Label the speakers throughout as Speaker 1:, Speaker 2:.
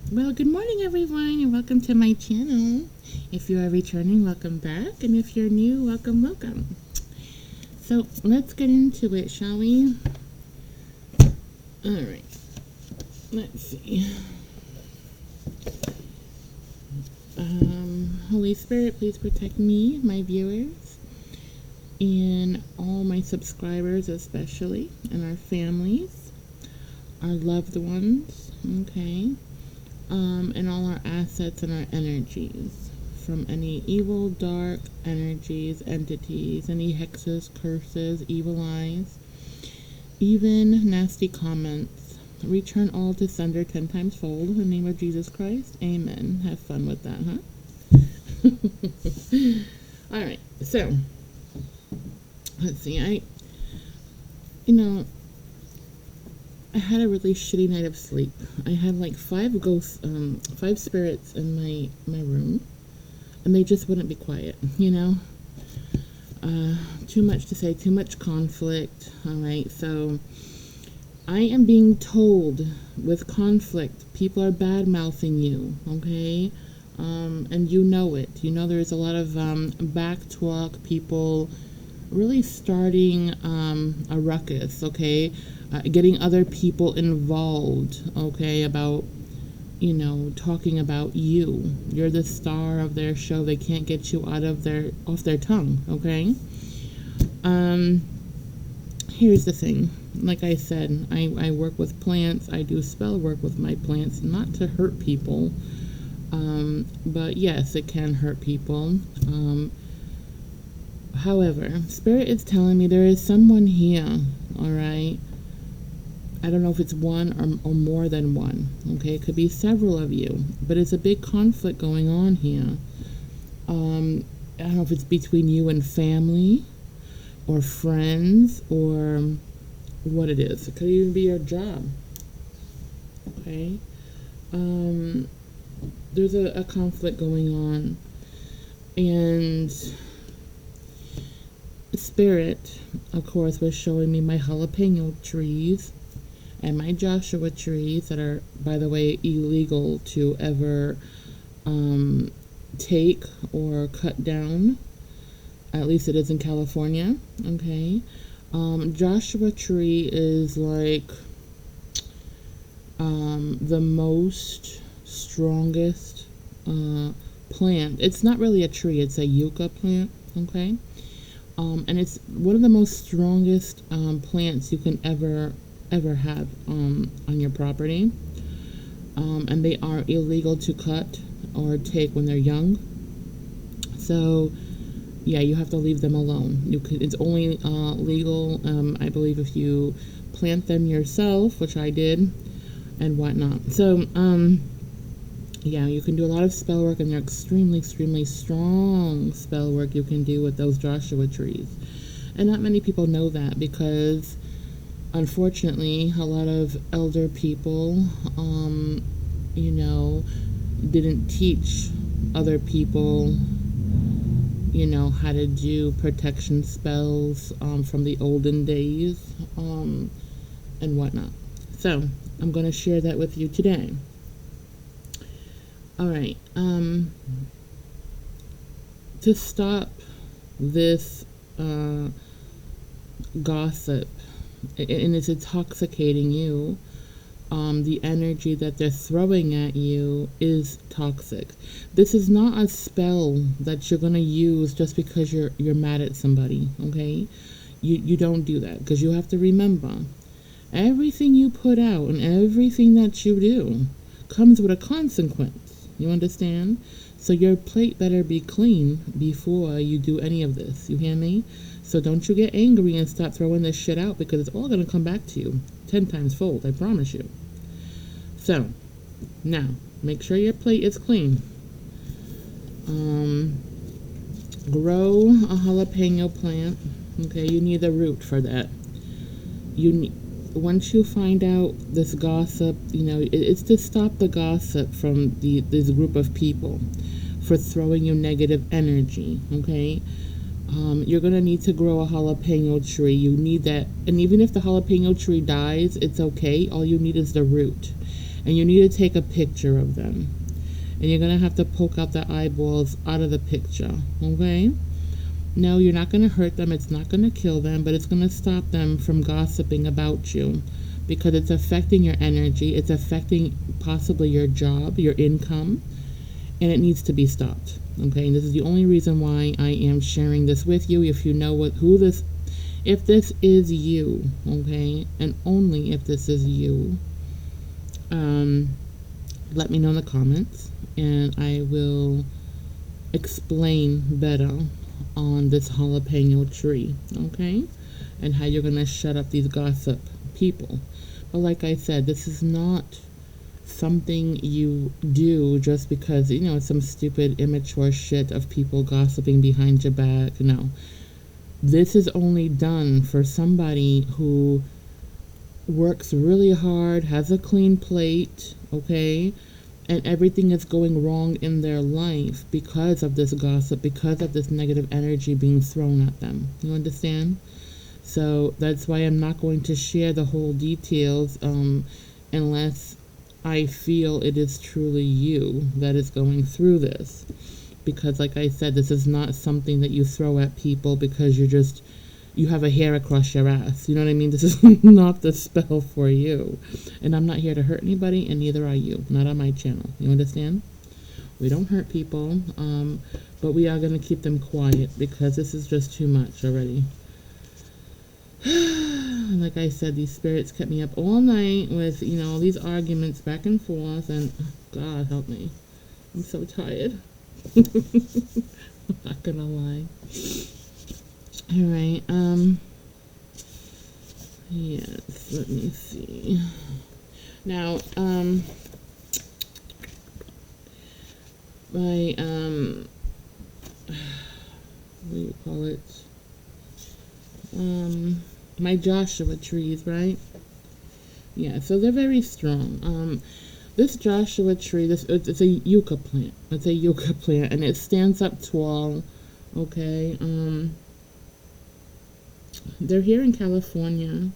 Speaker 1: Well, good morning, everyone, and welcome to my channel. If you are returning, welcome back, and if you're new, welcome. So let's get into it, shall we? All right. Let's see. Holy Spirit, please protect me, my viewers, and all my subscribers, especially, and our families, our loved ones. Okay. And all our assets and our energies from any evil, dark energies, entities, any hexes, curses, evil eyes, even nasty comments. Return all to sender 10 times fold in the name of Jesus Christ. Amen. Have fun with that, huh? All right. So, let's see. I had a really shitty night of sleep. I had like five spirits in my room, and they just wouldn't be quiet. Too much to say, too much conflict. All right, so I am being told with conflict, people are bad mouthing you. Okay, and you know it. There's a lot of back talk, people really starting a ruckus. Okay. Getting other people involved, okay, about, talking about you. You're the star of their show. They can't get you off their tongue, okay? Here's the thing. Like I said, I work with plants. I do spell work with my plants, not to hurt people. But yes, it can hurt people. However, Spirit is telling me there is someone here, all right? I don't know if it's one or more than one, okay? It could be several of you, but it's a big conflict going on here. I don't know if it's between you and family or friends or what it is. It could even be your job, okay? There's a conflict going on, and Spirit, of course, was showing me my jalapeno trees and my Joshua trees that are, by the way, illegal to ever take or cut down. At least it is in California. Okay. Joshua tree is like the most strongest plant. It's not really a tree, it's a yucca plant. Okay. And it's one of the most strongest plants you can ever have on your property, and they are illegal to cut or take when they're young. So yeah, you have to leave them alone. It's only legal, I believe, if you plant them yourself, which I did, and whatnot. So yeah, you can do a lot of spell work, and they're extremely strong spell work you can do with those Joshua trees, and not many people know that because unfortunately, a lot of elder people, didn't teach other people, how to do protection spells from the olden days and whatnot. So, I'm going to share that with you today. All right. To stop this gossip, and it's intoxicating you, the energy that they're throwing at you is toxic. This is not a spell that you're going to use just because you're mad at somebody, okay? You don't do that, because you have to remember, everything you put out and everything that you do comes with a consequence. You understand? So your plate better be clean before you do any of this. You hear me? So don't you get angry and start throwing this shit out, because it's all going to come back to you 10 times fold, I promise you. So, now, make sure your plate is clean. Grow a jalapeno plant. Okay, you need the root for that. Once you find out this gossip, it's to stop the gossip from this group of people for throwing you negative energy, okay? You're going to need to grow a jalapeno tree. You need that. And even if the jalapeno tree dies, it's okay. All you need is the root. and you need to take a picture of them. And you're going to have to poke out the eyeballs out of the picture, okay? No, you're not going to hurt them. It's not going to kill them, but it's going to stop them from gossiping about you because it's affecting your energy. It's affecting possibly your job, your income, and it needs to be stopped, okay? And this is the only reason why I am sharing this with you. If you know if this is you, okay, and only if this is you, let me know in the comments, and I will explain better on this jalapeno tree, okay, and how you're gonna shut up these gossip people. But like I said, this is not something you do just because, you know, it's some stupid immature shit of people gossiping behind your back. No, this is only done for somebody who works really hard, has a clean plate, okay, and everything is going wrong in their life because of this gossip, because of this negative energy being thrown at them. You understand? So that's why I'm not going to share the whole details unless I feel it is truly you that is going through this. Because like I said, this is not something that you throw at people because you have a hair across your ass. You know what I mean? This is not the spell for you. And I'm not here to hurt anybody, and neither are you. Not on my channel. You understand? We don't hurt people, but we are going to keep them quiet because this is just too much already. Like I said, these spirits kept me up all night with, you know, these arguments back and forth, and God help me. I'm so tired. I'm not gonna lie. Alright, yes, let me see. Now, my, what do you call it? My Joshua trees, right? Yeah, so they're very strong. This Joshua tree, it's a yucca plant. It's a yucca plant, and it stands up tall, okay? They're here in California.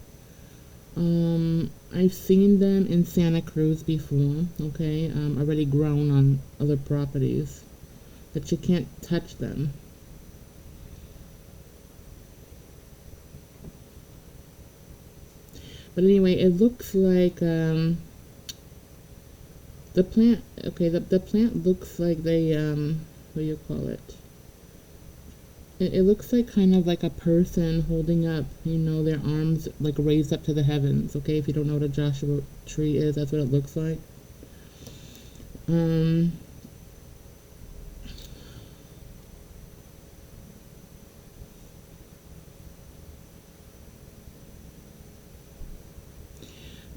Speaker 1: I've seen them in Santa Cruz before, okay? Already grown on other properties, but you can't touch them. But anyway, it looks like the plant. Okay, the plant looks like they what do you call it? It looks like kind of like a person holding up, you know, their arms like raised up to the heavens. Okay, if you don't know what a Joshua tree is, that's what it looks like.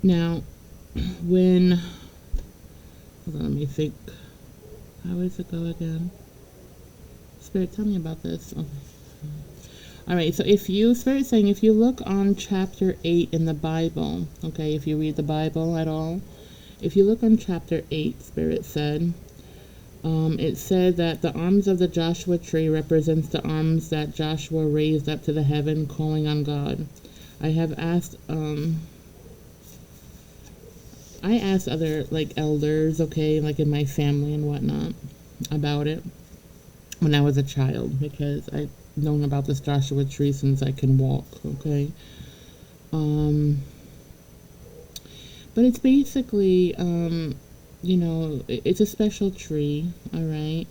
Speaker 1: Now, when, hold on, let me think. How does it go again? Spirit, tell me about this. Okay. All right, so Spirit's saying, if you look on chapter 8 in the Bible, okay, if you read the Bible at all, if you look on chapter 8, Spirit said, it said that the arms of the Joshua tree represents the arms that Joshua raised up to the heaven, calling on God. I have asked, I asked other, like, elders, okay, like in my family and whatnot, about it when I was a child, because I've known about this Joshua tree since I can walk, okay? But it's basically, you know, it's a special tree, all right?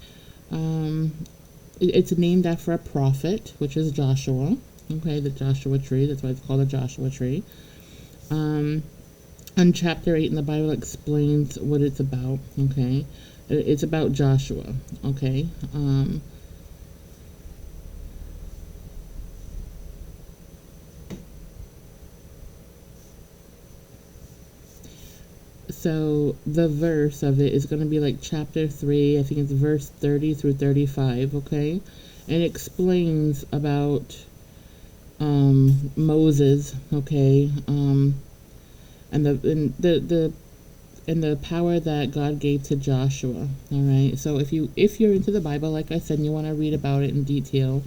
Speaker 1: It's named after a prophet, which is Joshua, okay, the Joshua tree, that's why it's called a Joshua tree. And chapter 8 in the Bible explains what it's about, okay? It's about Joshua, okay? So the verse of it is going to be like chapter 3, I think it's verse 30 through 35, okay? And it explains about Moses, okay? And the power that God gave to Joshua. All right. So if you're into the Bible, like I said, and you want to read about it in detail,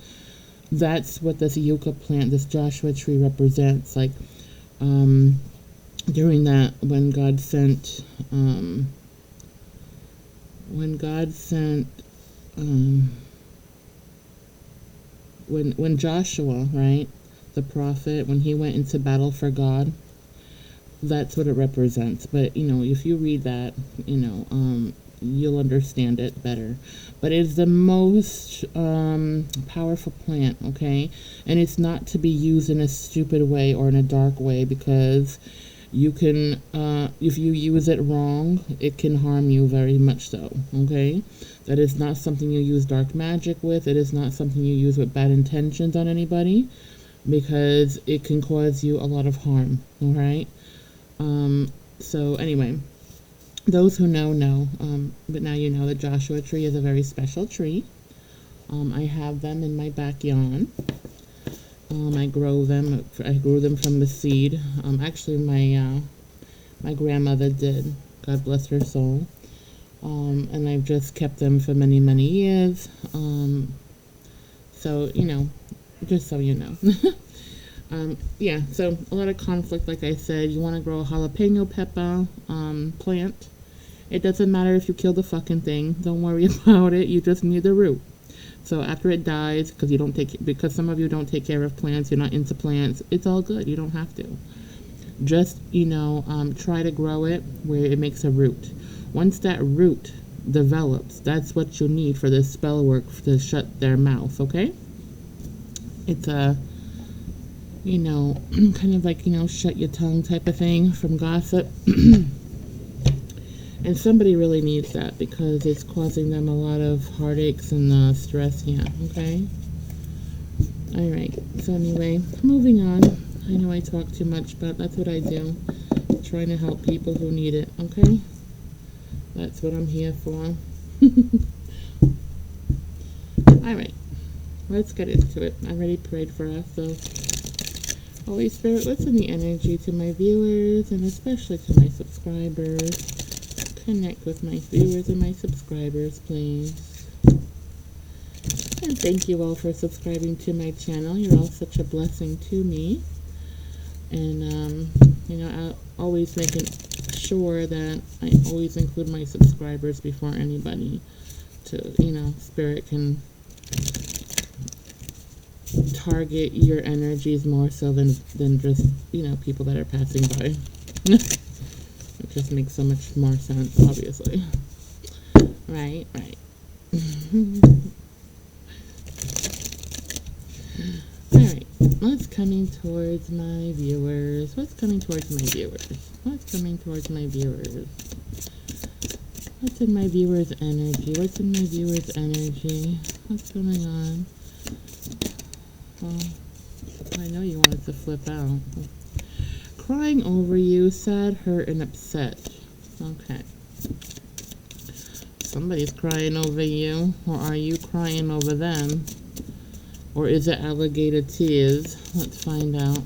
Speaker 1: that's what this yucca plant, this Joshua tree represents. Like, during that, when God sent, um, when Joshua, right, the prophet, when he went into battle for God, that's what it represents. But if you read that, you'll understand it better. But it's the most powerful plant, okay? And it's not to be used in a stupid way or in a dark way, because you can, if you use it wrong, it can harm you very much so, okay? That is not something you use dark magic with. It is not something you use with bad intentions on anybody, because it can cause you a lot of harm, all right? So anyway, those who know, but now you know the Joshua tree is a very special tree. I have them in my backyard. I grew them from the seed. Actually, my grandmother did. God bless her soul. And I've just kept them for many, many years. So, just so you know. Yeah, so a lot of conflict, like I said. You want to grow a jalapeno pepper plant. It doesn't matter if you kill the fucking thing. Don't worry about it. You just need the root. So after it dies, because some of you don't take care of plants, you're not into plants, it's all good. You don't have to. Just, try to grow it where it makes a root. Once that root develops, that's what you need for this spell work to shut their mouth, okay? It's a, kind of like, shut your tongue type of thing from gossip. And somebody really needs that, because it's causing them a lot of heartaches and stress here, okay? All right, so anyway, moving on. I know I talk too much, but that's what I do. Trying to help people who need it, okay? That's what I'm here for. All right, let's get into it. I already prayed for us, so Holy Spirit, what's in the energy to my viewers and especially to my subscribers? Connect with my viewers and my subscribers, please. And thank you all for subscribing to my channel. You're all such a blessing to me. And, I'll always making sure that I always include my subscribers before anybody to, Spirit can target your energies more so than just, people that are passing by. It just makes so much more sense, obviously. Right. Alright, what's coming towards my viewers? What's in my viewers' energy? What's going on? Well, I know you wanted to flip out. Crying over you, sad, hurt, and upset. Okay. Somebody's crying over you, or are you crying over them? Or is it alligator tears? Let's find out.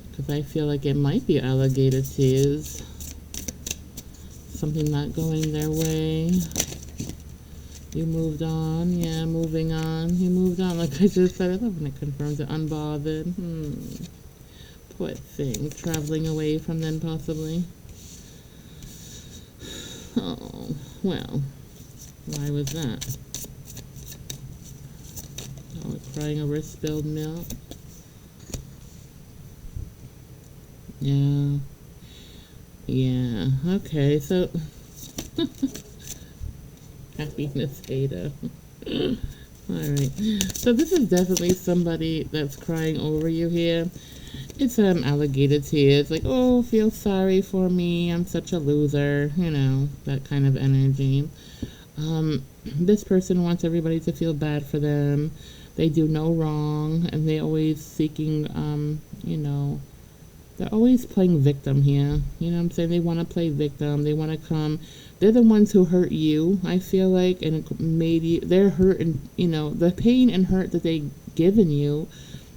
Speaker 1: Because I feel like it might be alligator tears. Something not going their way. You moved on. Yeah, moving on. You moved on. Like I just said, I love when it confirms it. Unbothered. Poor thing. Traveling away from them, possibly. Oh, well. Why was that? Oh, crying over spilled milk. Yeah. Okay, so happiness Ada. Alright. So this is definitely somebody that's crying over you here. It's alligator tears, like, oh, feel sorry for me, I'm such a loser, that kind of energy. This person wants everybody to feel bad for them. They do no wrong, and they always seeking, they're always playing victim here. You know what I'm saying? They want to play victim. They want to come. They're the ones who hurt you, I feel like, and it made you, they're hurt, and, the pain and hurt that they given you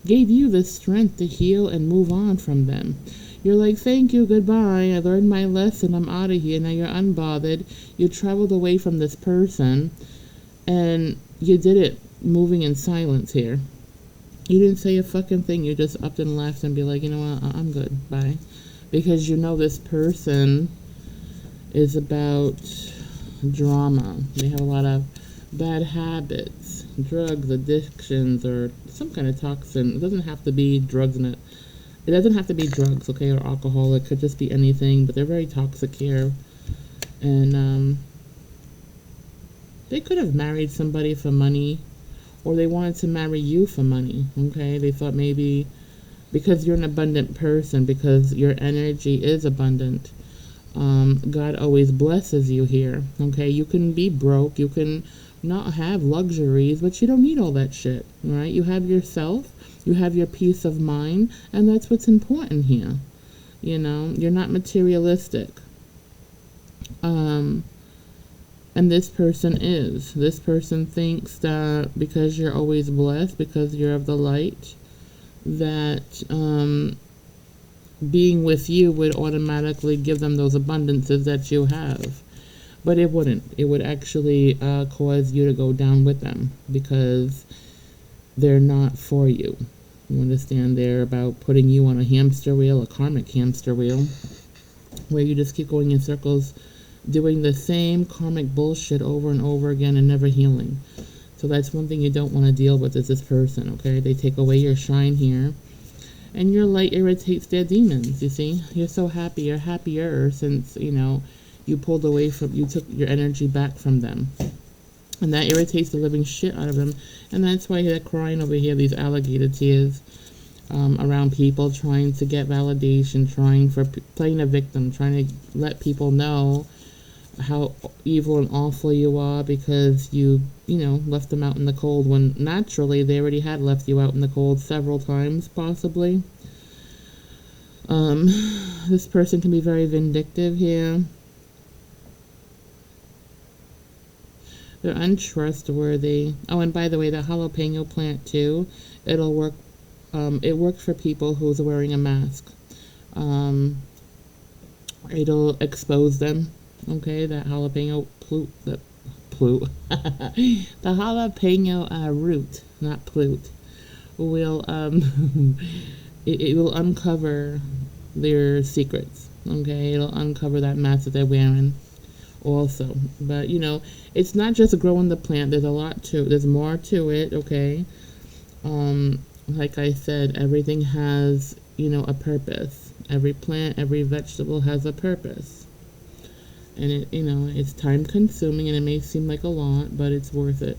Speaker 1: gave you the strength to heal and move on from them. You're like, thank you, goodbye, I learned my lesson, I'm out of here. Now you're unbothered. You traveled away from this person, and you did it moving in silence here. You didn't say a fucking thing. You just upped and left and be like, you know what, I'm good, bye. because you know this person is about drama. They have a lot of bad habits, drugs, addictions, or some kind of toxin. It doesn't have to be drugs in it. It doesn't have to be drugs, okay, or alcohol. It could just be anything, but they're very toxic here. And they could have married somebody for money, or they wanted to marry you for money, okay? They thought maybe because you're an abundant person, because your energy is abundant, God always blesses you here, okay? You can be broke, you can not have luxuries, but you don't need all that shit, right? You have yourself, you have your peace of mind, and that's what's important here. You know, you're not materialistic. And this person is. This person thinks that because you're always blessed, because you're of the light, that being with you would automatically give them those abundances that you have. But it wouldn't. It would actually cause you to go down with them, because they're not for you. You understand? They're about putting you on a hamster wheel, a karmic hamster wheel, where you just keep going in circles, doing the same karmic bullshit over and over again and never healing. So that's one thing you don't want to deal with, is this person, okay? They take away your shine here, and your light irritates their demons, you see? You're so happy, you're happier since, you know, you pulled away from, you took your energy back from them. And that irritates the living shit out of them. And that's why they're crying over here, these alligator tears, around people, trying to get validation, playing a victim, trying to let people know how evil and awful you are because you know, left them out in the cold, when naturally they already had left you out in the cold several times, possibly. This person can be very vindictive here. They're untrustworthy. Oh, and by the way, the jalapeno plant too, it'll work. It works for people who's wearing a mask. It'll expose them. Okay, that jalapeno the jalapeno root, not plute, will it will uncover their secrets. Okay, it'll uncover that mask that they're wearing also. But you know, it's not just growing the plant. There's more to it. Okay, like I said, everything has, you know, a purpose. Every plant, every vegetable has a purpose. And it, you know, it's time consuming, and it may seem like a lot, but it's worth it,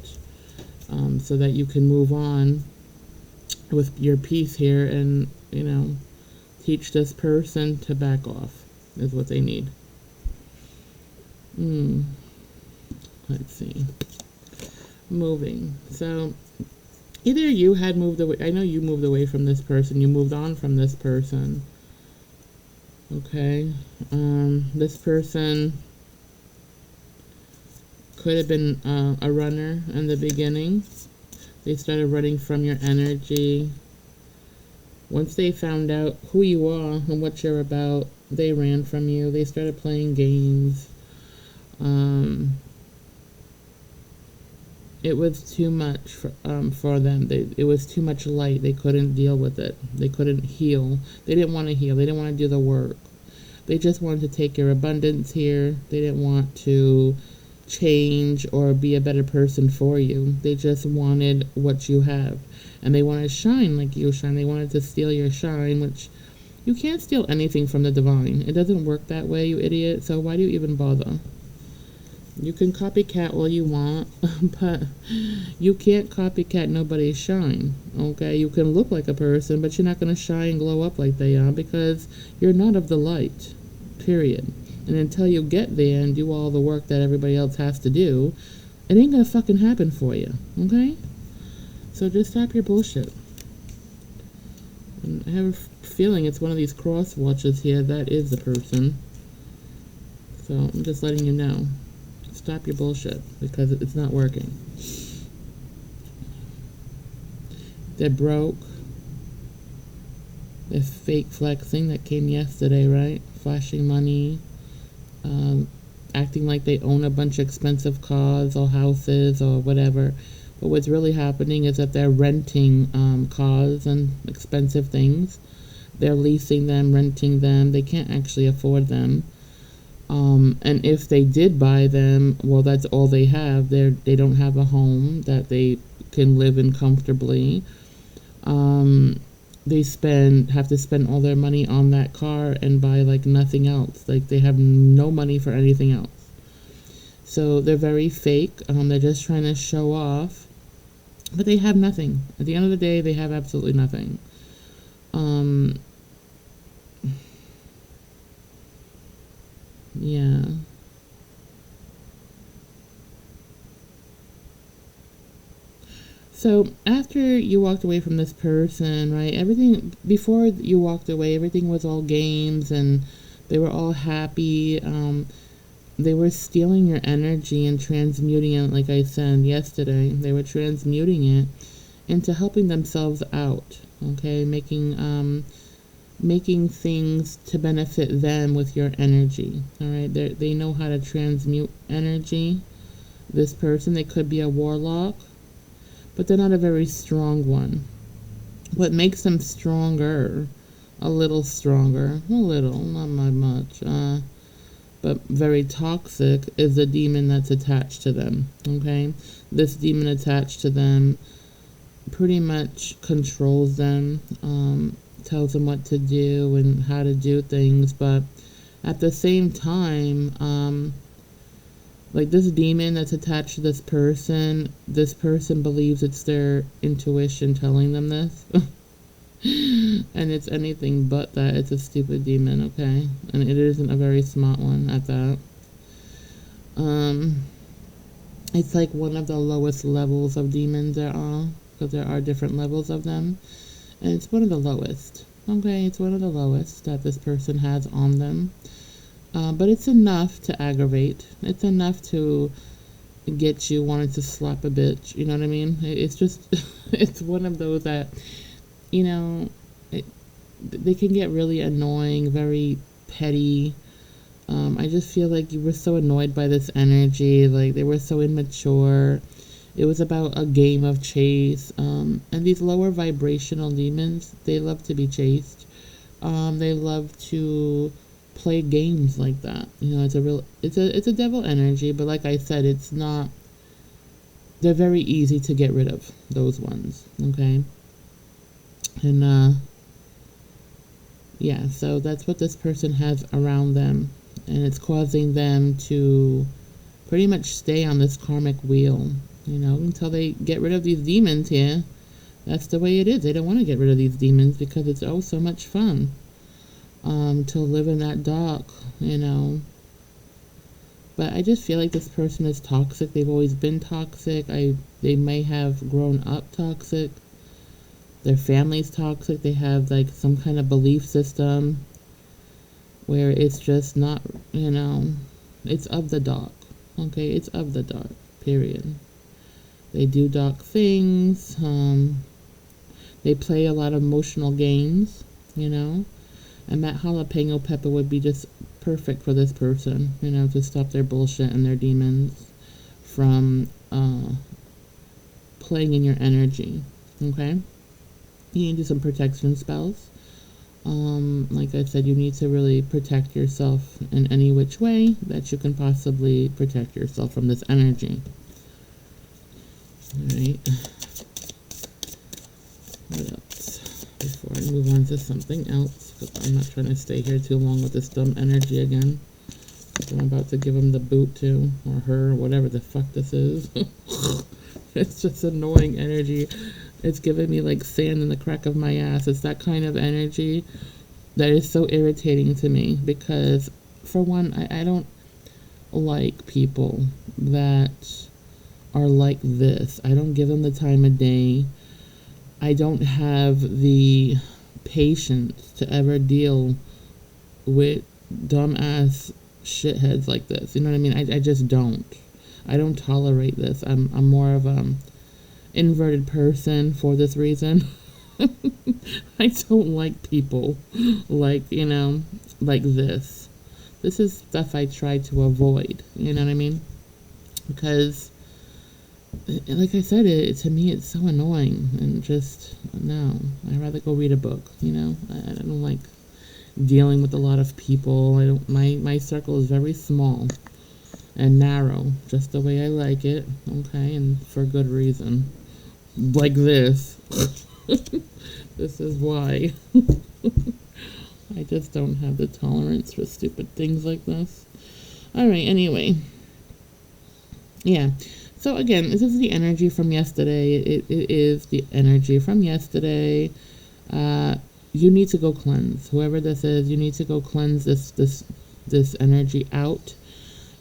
Speaker 1: so that you can move on with your peace here, and, you know, teach this person to back off is what they need. Let's see. Moving. So either you had moved away. I know you moved away from this person. You moved on from this person. Okay. This person could have been a runner in the beginning. They started running from your energy. Once they found out who you are and what you're about, they ran from you. They started playing games. It was too much for them. It was too much light. They couldn't deal with it. They couldn't heal. They didn't want to heal. They didn't want to do the work. They just wanted to take your abundance here. They didn't want to change or be a better person for you. They just wanted what you have. And they wanted to shine like you shine. They wanted to steal your shine, which you can't steal anything from the divine. It doesn't work that way, you idiot. So why do you even bother? You can copycat all you want, but you can't copycat nobody's shine, okay? You can look like a person, but you're not going to shine and glow up like they are, because you're not of the light, period. And until you get there and do all the work that everybody else has to do, it ain't going to fucking happen for you, okay? So just stop your bullshit. And I have a feeling it's one of these cross watches here. That is the person. So I'm just letting you know. Stop your bullshit, because it's not working. They're broke. They're fake flexing. That came yesterday, right? Flashing money. Acting like they own a bunch of expensive cars or houses or whatever. But what's really happening is that they're renting cars and expensive things They're leasing them, renting them. They can't actually afford them. And if they did buy them, well, that's all they have. They don't have a home that they can live in comfortably. They have to spend all their money on that car and buy like nothing else. Like they have no money for anything else. So they're very fake. They're just trying to show off, but they have nothing. At the end of the day, they have absolutely nothing. Yeah. So after you walked away from this person, right? Everything before you walked away, everything was all games, and they were all happy. They were stealing your energy and transmuting it, like I said yesterday. They were transmuting it into helping themselves out. Okay, making things to benefit them with your energy. All right, they know how to transmute energy. This person, they could be a warlock, but they're not a very strong one. What makes them stronger, a little stronger, a little, not much, but very toxic, is the demon that's attached to them. Okay, this demon attached to them pretty much controls them, tells them what to do and how to do things, but at the same time, like this demon that's attached to this person believes it's their intuition telling them this. And it's anything but that. It's a stupid demon, okay? And it isn't a very smart one at that. It's like one of the lowest levels of demons there are, because there are different levels of them. And it's one of the lowest. Okay, it's one of the lowest that this person has on them. But it's enough to aggravate. It's enough to get you wanting to slap a bitch. You know what I mean? It's just, it's one of those that, you know, they can get really annoying, very petty. I just feel like you were so annoyed by this energy. Like they were so immature. It was about a game of chase. And these lower vibrational demons, they love to be chased. They love to play games like that. You know, it's a devil energy, but like I said, it's not. They're very easy to get rid of, those ones. Okay. And yeah, so that's what this person has around them, and it's causing them to pretty much stay on this karmic wheel, you know, until they get rid of these demons here. That's the way it is. They don't want to get rid of these demons because it's oh so much fun to live in that dark, you know. But I just feel like this person is toxic. They've always been toxic. They may have grown up toxic. Their family's toxic. They have like some kind of belief system where it's just not, you know, it's of the dark. Okay, it's of the dark, period. They do dark things. They play a lot of emotional games, you know. And that jalapeno pepper would be just perfect for this person, you know, to stop their bullshit and their demons from playing in your energy, okay? You need to do some protection spells. Like I said, you need to really protect yourself in any which way that you can possibly protect yourself from this energy. Alright. What else? Before I move on to something else, because I'm not trying to stay here too long with this dumb energy again. I'm about to give him the boot to, or her, whatever the fuck this is. It's just annoying energy. It's giving me like sand in the crack of my ass. It's that kind of energy that is so irritating to me because, for one, I don't like people that are like this. I don't give them the time of day. I don't have the patience to ever deal with dumbass shitheads like this. You know what I mean? I just don't. I don't tolerate this. I'm more of a inverted person for this reason. I don't like people like, you know, like this. This is stuff I try to avoid. You know what I mean? Because like I said, to me it's so annoying, and just no. I'd rather go read a book. I don't like dealing with a lot of people. I don't. My circle is very small and narrow, just the way I like it. Okay, and for good reason. Like this. This is why. I just don't have the tolerance for stupid things like this. All right. Anyway. Yeah. So again, this is the energy from yesterday. It is the energy from yesterday. You need to go cleanse. Whoever this is, you need to go cleanse this energy out.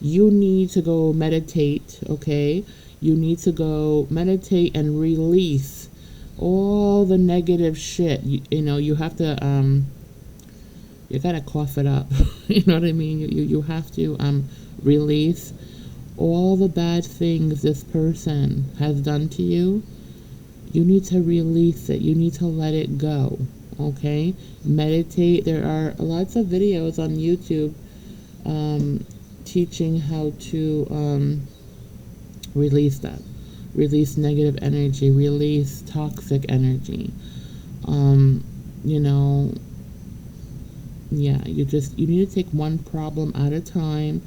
Speaker 1: You need to go meditate, okay? You need to go meditate and release all the negative shit. You have to you gotta cough it up. You know what I mean? You have to release all the bad things this person has done to you. You need to release it. You need to let it go. Okay? Meditate. There are lots of videos on YouTube teaching how to release that. Release negative energy. Release toxic energy. Yeah, you need to take one problem at a time.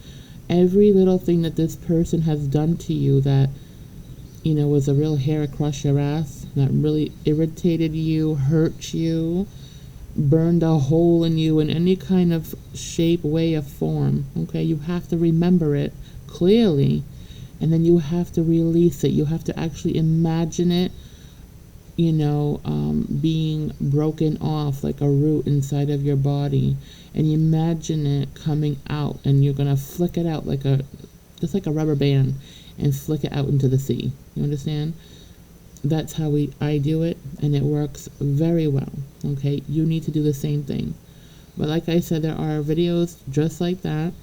Speaker 1: Every little thing that this person has done to you that, was a real hair across your ass, that really irritated you, hurt you, burned a hole in you in any kind of shape, way, or form, okay? You have to remember it clearly, and then you have to release it. You have to actually imagine it, being broken off like a root inside of your body, and you imagine it coming out, and you're gonna flick it out just like a rubber band, and flick it out into the sea. You understand? That's how I do it, and it works very well. Okay, you need to do the same thing. But like I said, there are videos just like that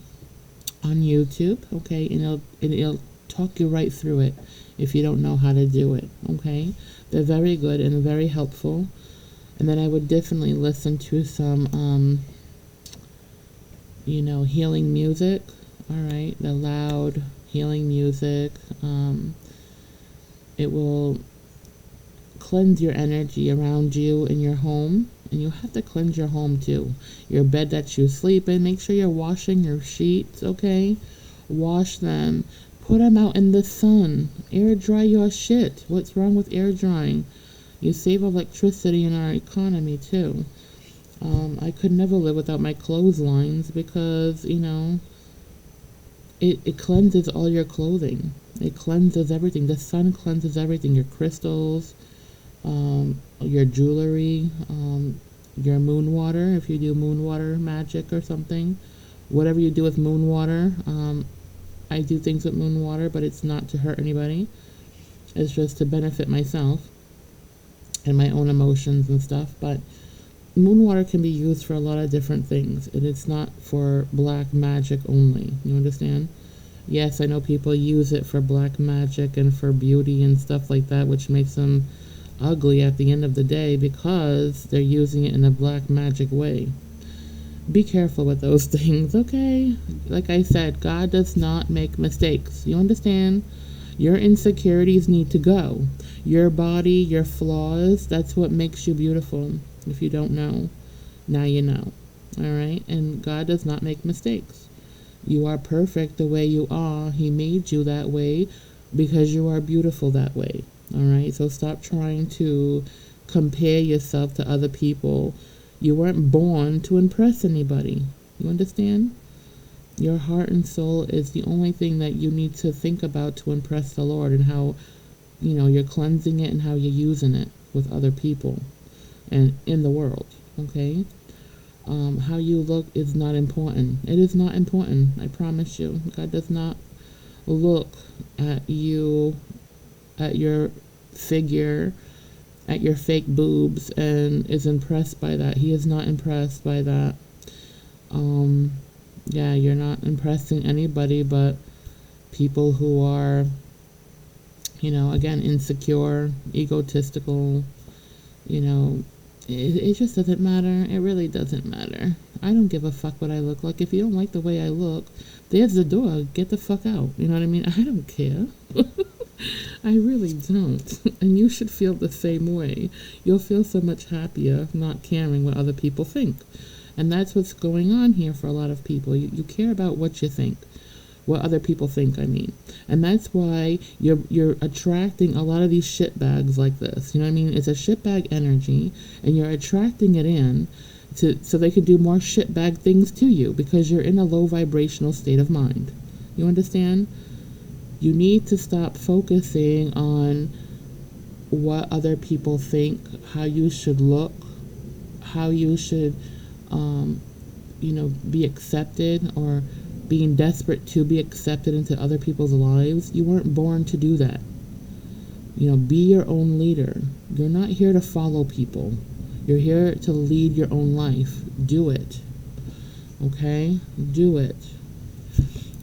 Speaker 1: on YouTube. Okay, and it'll talk you right through it if you don't know how to do it. Okay, they're very good and very helpful. And then I would definitely listen to some healing music. All right, the loud healing music. It will cleanse your energy around you in your home, and you have to cleanse your home too. Your bed that you sleep in, make sure you're washing your sheets. Okay, wash them. Put them out in the sun. Air dry your shit. What's wrong with air drying? You save electricity in our economy too. I could never live without my clotheslines because, it cleanses all your clothing. It cleanses everything. The sun cleanses everything. Your crystals, your jewelry, your moon water, if you do moon water magic or something. Whatever you do with moon water, I do things with moon water, but it's not to hurt anybody. It's just to benefit myself and my own emotions and stuff. But moon water can be used for a lot of different things, and it's not for black magic only. You understand? Yes, I know people use it for black magic and for beauty and stuff like that, which makes them ugly at the end of the day because they're using it in a black magic way. Be careful with those things, okay? Like I said, God does not make mistakes. You understand? Your insecurities need to go. Your body, your flaws, that's what makes you beautiful. If you don't know, now you know. All right? And God does not make mistakes. You are perfect the way you are. He made you that way because you are beautiful that way. All right? So stop trying to compare yourself to other people. You weren't born to impress anybody. You understand? Your heart and soul is the only thing that you need to think about to impress the Lord, and how, you're cleansing it and how you're using it with other people and in the world, okay? How you look is not important. It is not important, I promise you. God does not look at you, at your figure, at your fake boobs, and is impressed by that. He is not impressed by that. Yeah, you're not impressing anybody but people who are, again, insecure, egotistical. It just doesn't matter. It really doesn't matter. I don't give a fuck what I look like. If you don't like the way I look, there's the door. Get the fuck out. You know what I mean? I don't care. I really don't. And you should feel the same way. You'll feel so much happier not caring what other people think. And that's what's going on here for a lot of people. You care about what you think. What other people think, I mean. And that's why you're attracting a lot of these shitbags like this. You know what I mean? It's a shitbag energy, and you're attracting it in so they can do more shitbag things to you because you're in a low vibrational state of mind. You understand? You need to stop focusing on what other people think, how you should look, how you should, be accepted, or being desperate to be accepted into other people's lives. You weren't born to do that. Be your own leader. You're not here to follow people. You're here to lead your own life. Do it. Okay? Do it.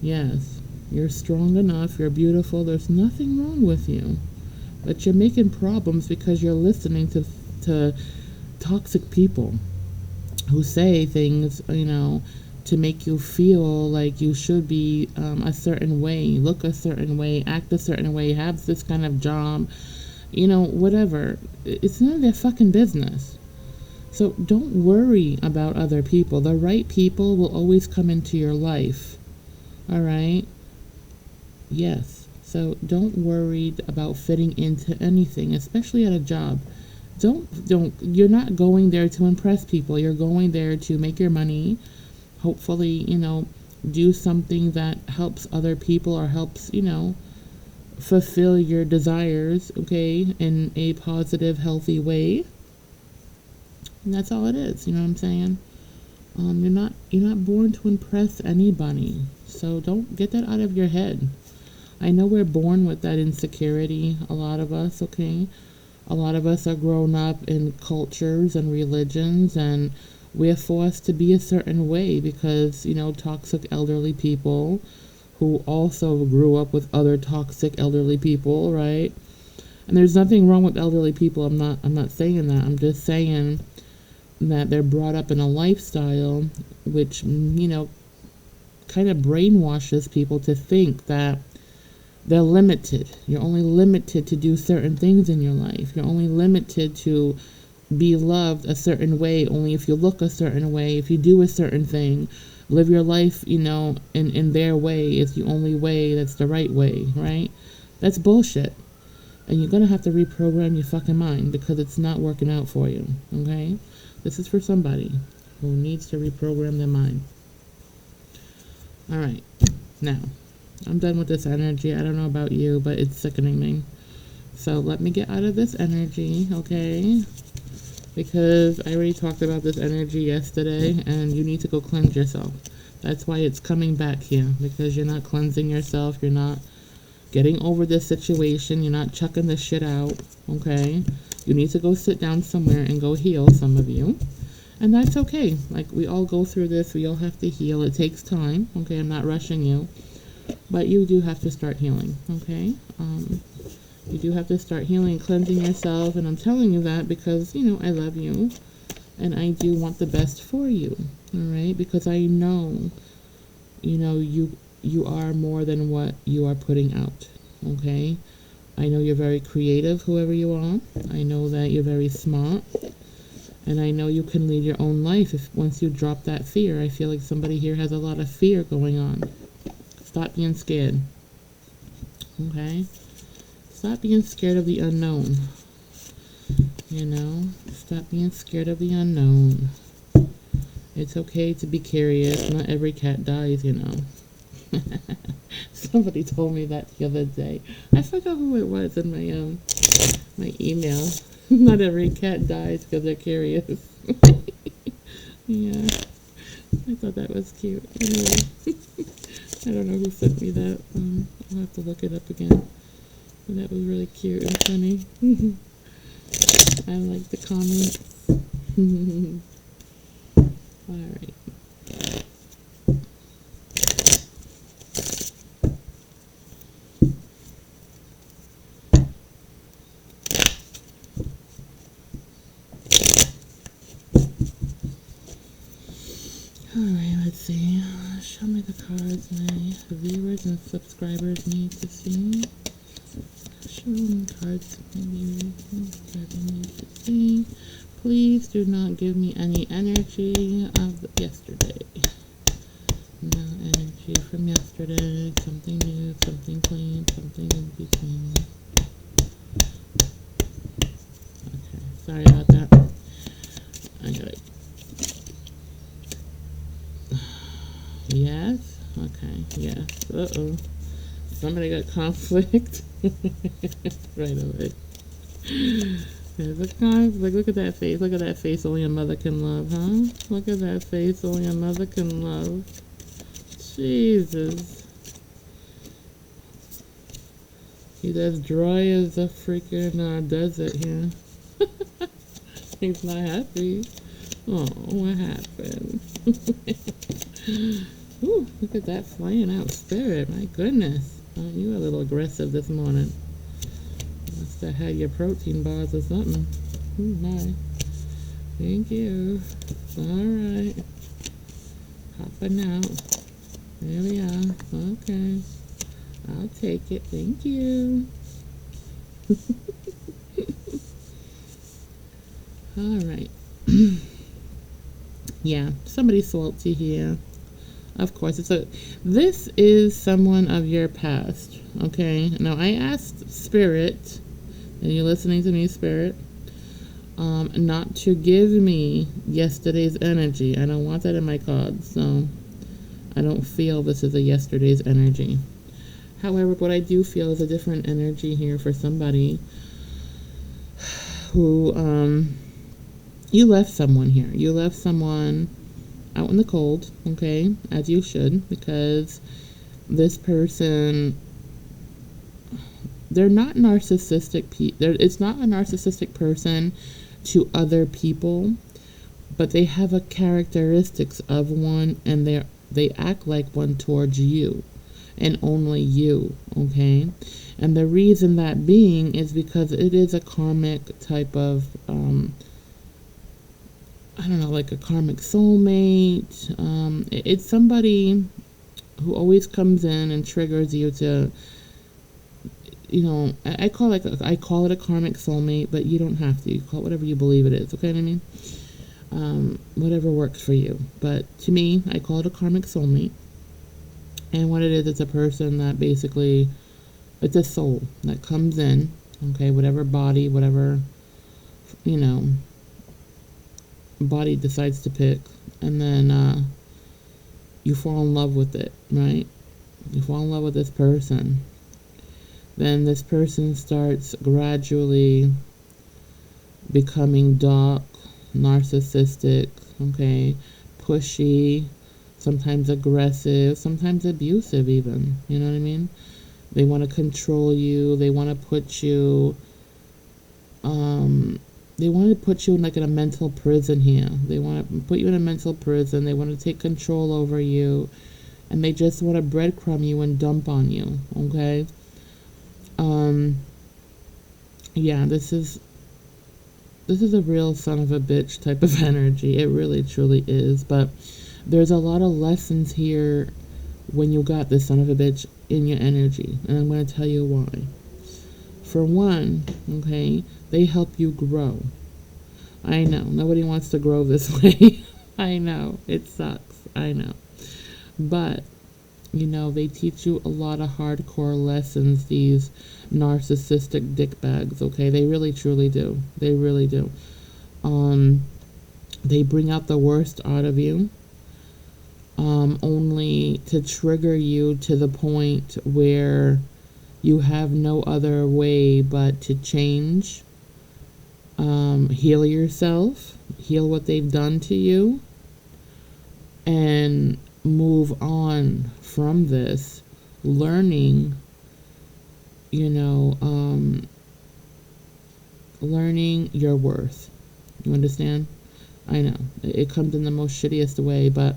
Speaker 1: Yes. You're strong enough. You're beautiful. There's nothing wrong with you. But you're making problems because you're listening to toxic people who say things, to make you feel like you should be a certain way, look a certain way, act a certain way, have this kind of job, whatever. It's none of their fucking business. So don't worry about other people. The right people will always come into your life. All right? Yes. So don't worry about fitting into anything, especially at a job. You're not going there to impress people. You're going there to make your money. Hopefully, do something that helps other people or helps, fulfill your desires, okay, in a positive, healthy way. And that's all it is, you know what I'm saying? You're not born to impress anybody. So don't get that out of your head. I know we're born with that insecurity, a lot of us, okay? A lot of us are grown up in cultures and religions, and we're forced to be a certain way because, toxic elderly people who also grew up with other toxic elderly people, right? And there's nothing wrong with elderly people. I'm not saying that. I'm just saying that they're brought up in a lifestyle which, kind of brainwashes people to think that they're limited. You're only limited to do certain things in your life. You're only limited to be loved a certain way, only if you look a certain way, if you do a certain thing. Live your life, in their way is the only way that's the right way, right? That's bullshit. And you're going to have to reprogram your fucking mind because it's not working out for you, okay? This is for somebody who needs to reprogram their mind. All right. Now, I'm done with this energy. I don't know about you, but it's sickening me. So let me get out of this energy, okay? Because I already talked about this energy yesterday, and you need to go cleanse yourself. That's why it's coming back here, because you're not cleansing yourself. You're not getting over this situation. You're not chucking this shit out, okay? You need to go sit down somewhere and go heal, some of you. And that's okay. Like, we all go through this. We all have to heal. It takes time, okay? I'm not rushing you. But you do have to start healing, okay? You do have to start healing, cleansing yourself, and I'm telling you that because, I love you, and I do want the best for you, all right? Because I know, you are more than what you are putting out, okay? I know you're very creative, whoever you are. I know that you're very smart, and I know you can lead your own life once you drop that fear. I feel like somebody here has a lot of fear going on. Stop being scared, okay? Stop being scared of the unknown, Stop being scared of the unknown. It's okay to be curious. Not every cat dies, Somebody told me that the other day. I forgot who it was in my email. Not every cat dies because they're curious. Yeah, I thought that was cute. Anyway. I don't know who sent me that. I'll have to look it up again. But that was really cute and funny. I like the comments. Alright. Alright, let's see. Show me the cards my viewers and subscribers need to see. Show me cards maybe that I need to see. Please do not give me any energy of yesterday. No energy from yesterday. Something new, something clean, something in between. Okay, sorry about that. I got it. Yes? Okay, yes. Uh-oh. Somebody got conflict. Right away. There's a conflict. Look at that face. Look at that face only a mother can love, huh? Look at that face only a mother can love. Jesus. He's as dry as a freaking desert here. He's not happy. Oh, what happened? Ooh, look at that flying out spirit. My goodness. Oh, you were a little aggressive this morning. Must have had your protein bars or something. Ooh, my. Thank you. Alright. Popping out. There we are. Okay. I'll take it. Thank you. Alright. Yeah, somebody salty here. Of course, this is someone of your past, okay? Now, I asked Spirit, and you're listening to me, Spirit, not to give me yesterday's energy. I don't want that in my cards, so I don't feel this is a yesterday's energy. However, what I do feel is a different energy here for somebody who, you left someone here. You left someone out in the cold, okay, as you should, because this person, they're not narcissistic. It's not a narcissistic person to other people, but they have a characteristics of one, and they act like one towards you, and only you, okay. And the reason that being is because it is a karmic type of I don't know, like a karmic soulmate. It's somebody who always comes in and triggers you to, you know, I call it a karmic soulmate, but you don't have to. You call it whatever you believe it is, okay what I mean? Whatever works for you. But to me, I call it a karmic soulmate. And what it is, it's a person that basically, it's a soul that comes in, okay, whatever body, whatever, you know, body decides to pick, and then you fall in love with it, right? You fall in love with this person. Then this person starts gradually becoming dark, narcissistic, okay, pushy, sometimes aggressive, sometimes abusive even, you know what I mean? They want to control you, they want to put you in like in a mental prison here. They want to put you in a mental prison. They want to take control over you, and they just want to breadcrumb you and dump on you, okay? Yeah, this is a real son of a bitch type of energy. It really truly is. But there's a lot of lessons here when you got this son of a bitch in your energy, and I'm going to tell you why. For one, okay, they help you grow. I know, nobody wants to grow this way. I know, it sucks, I know. But, you know, they teach you a lot of hardcore lessons, these narcissistic dickbags, okay? They really truly do. They really do. They bring out the worst out of you, only to trigger you to the point where you have no other way but to change, heal yourself, heal what they've done to you, and move on from this, learning, you know, learning your worth. You understand? I know, it comes in the most shittiest way, but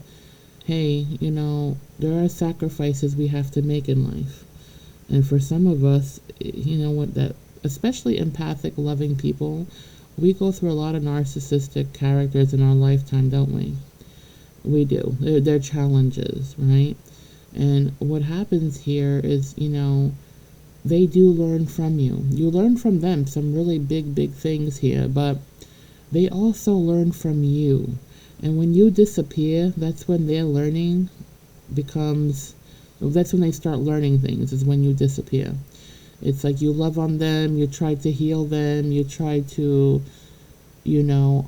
Speaker 1: hey, you know, there are sacrifices we have to make in life. And for some of us, you know what, that especially empathic, loving people, we go through a lot of narcissistic characters in our lifetime, don't we? We do. They're challenges, right? And what happens here is, you know, they do learn from you. You learn from them some really big things here, but they also learn from you. And when you disappear, that's when their learning becomes, that's when they start learning things, is when you disappear. It's like you love on them, you try to heal them, you try to, you know,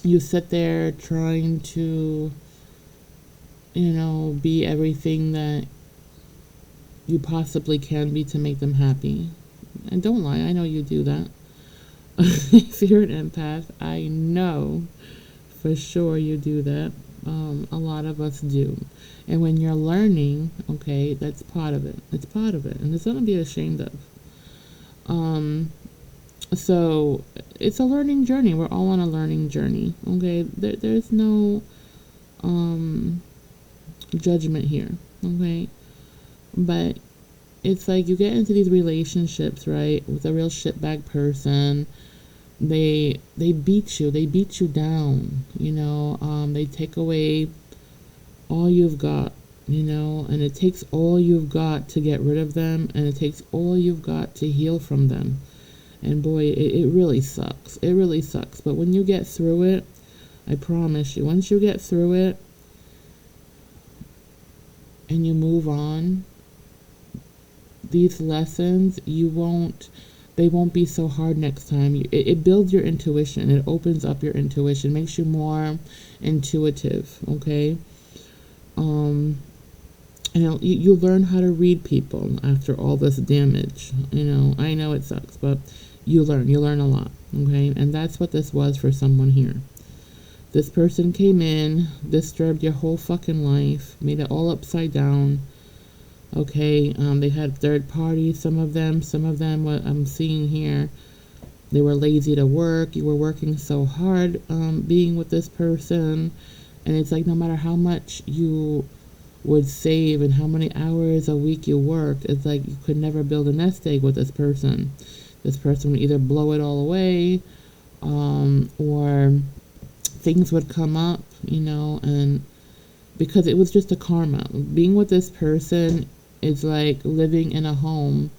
Speaker 1: you sit there trying to, you know, be everything that you possibly can be to make them happy. And don't lie, I know you do that. If you're an empath, I know for sure you do that. A lot of us do. And when you're learning, okay, that's part of it. It's part of it. And it's nothing to be ashamed of. So it's a learning journey. We're all on a learning journey. Okay. There's no judgment here. Okay. But it's like you get into these relationships, right, with a real shitbag person. They beat you. They beat you down. You know. They take away all you've got. You know, and it takes all you've got to get rid of them, and it takes all you've got to heal from them. And boy, it really sucks. It really sucks. But when you get through it, I promise you, once you get through it and you move on, these lessons, they won't be so hard next time. It builds your intuition. It opens up your intuition, makes you more intuitive, okay? And you learn how to read people after all this damage. You know, I know it sucks, but you learn a lot, okay? And that's what this was for someone here. This person came in, disturbed your whole fucking life, made it all upside down, okay? They had third parties, some of them, what I'm seeing here, they were lazy to work. You were working so hard being with this person, and it's like no matter how much you would save and how many hours a week you worked, it's like you could never build a nest egg with this person. This person would either blow it all away, or things would come up, you know, and because it was just a karma. Being with this person is like living in a home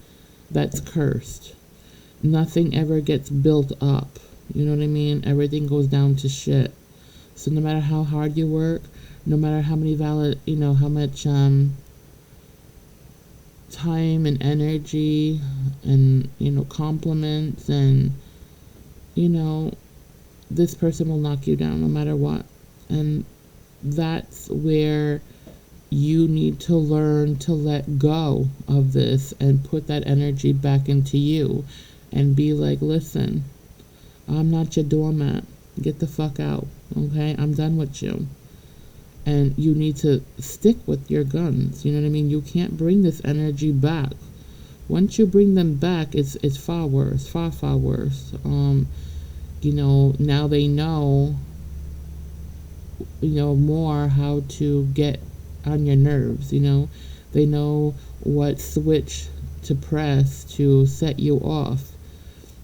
Speaker 1: that's cursed. Nothing ever gets built up. You know what I mean? Everything goes down to shit. So no matter how hard you work, no matter how many how much time and energy and, compliments and, this person will knock you down no matter what. And that's where you need to learn to let go of this and put that energy back into you and be like, listen, I'm not your doormat. Get the fuck out, okay? I'm done with you. And you need to stick with your guns. You know what I mean? You can't bring this energy back. Once you bring them back, it's far worse, far worse. Now they know, more how to get on your nerves, They know what switch to press to set you off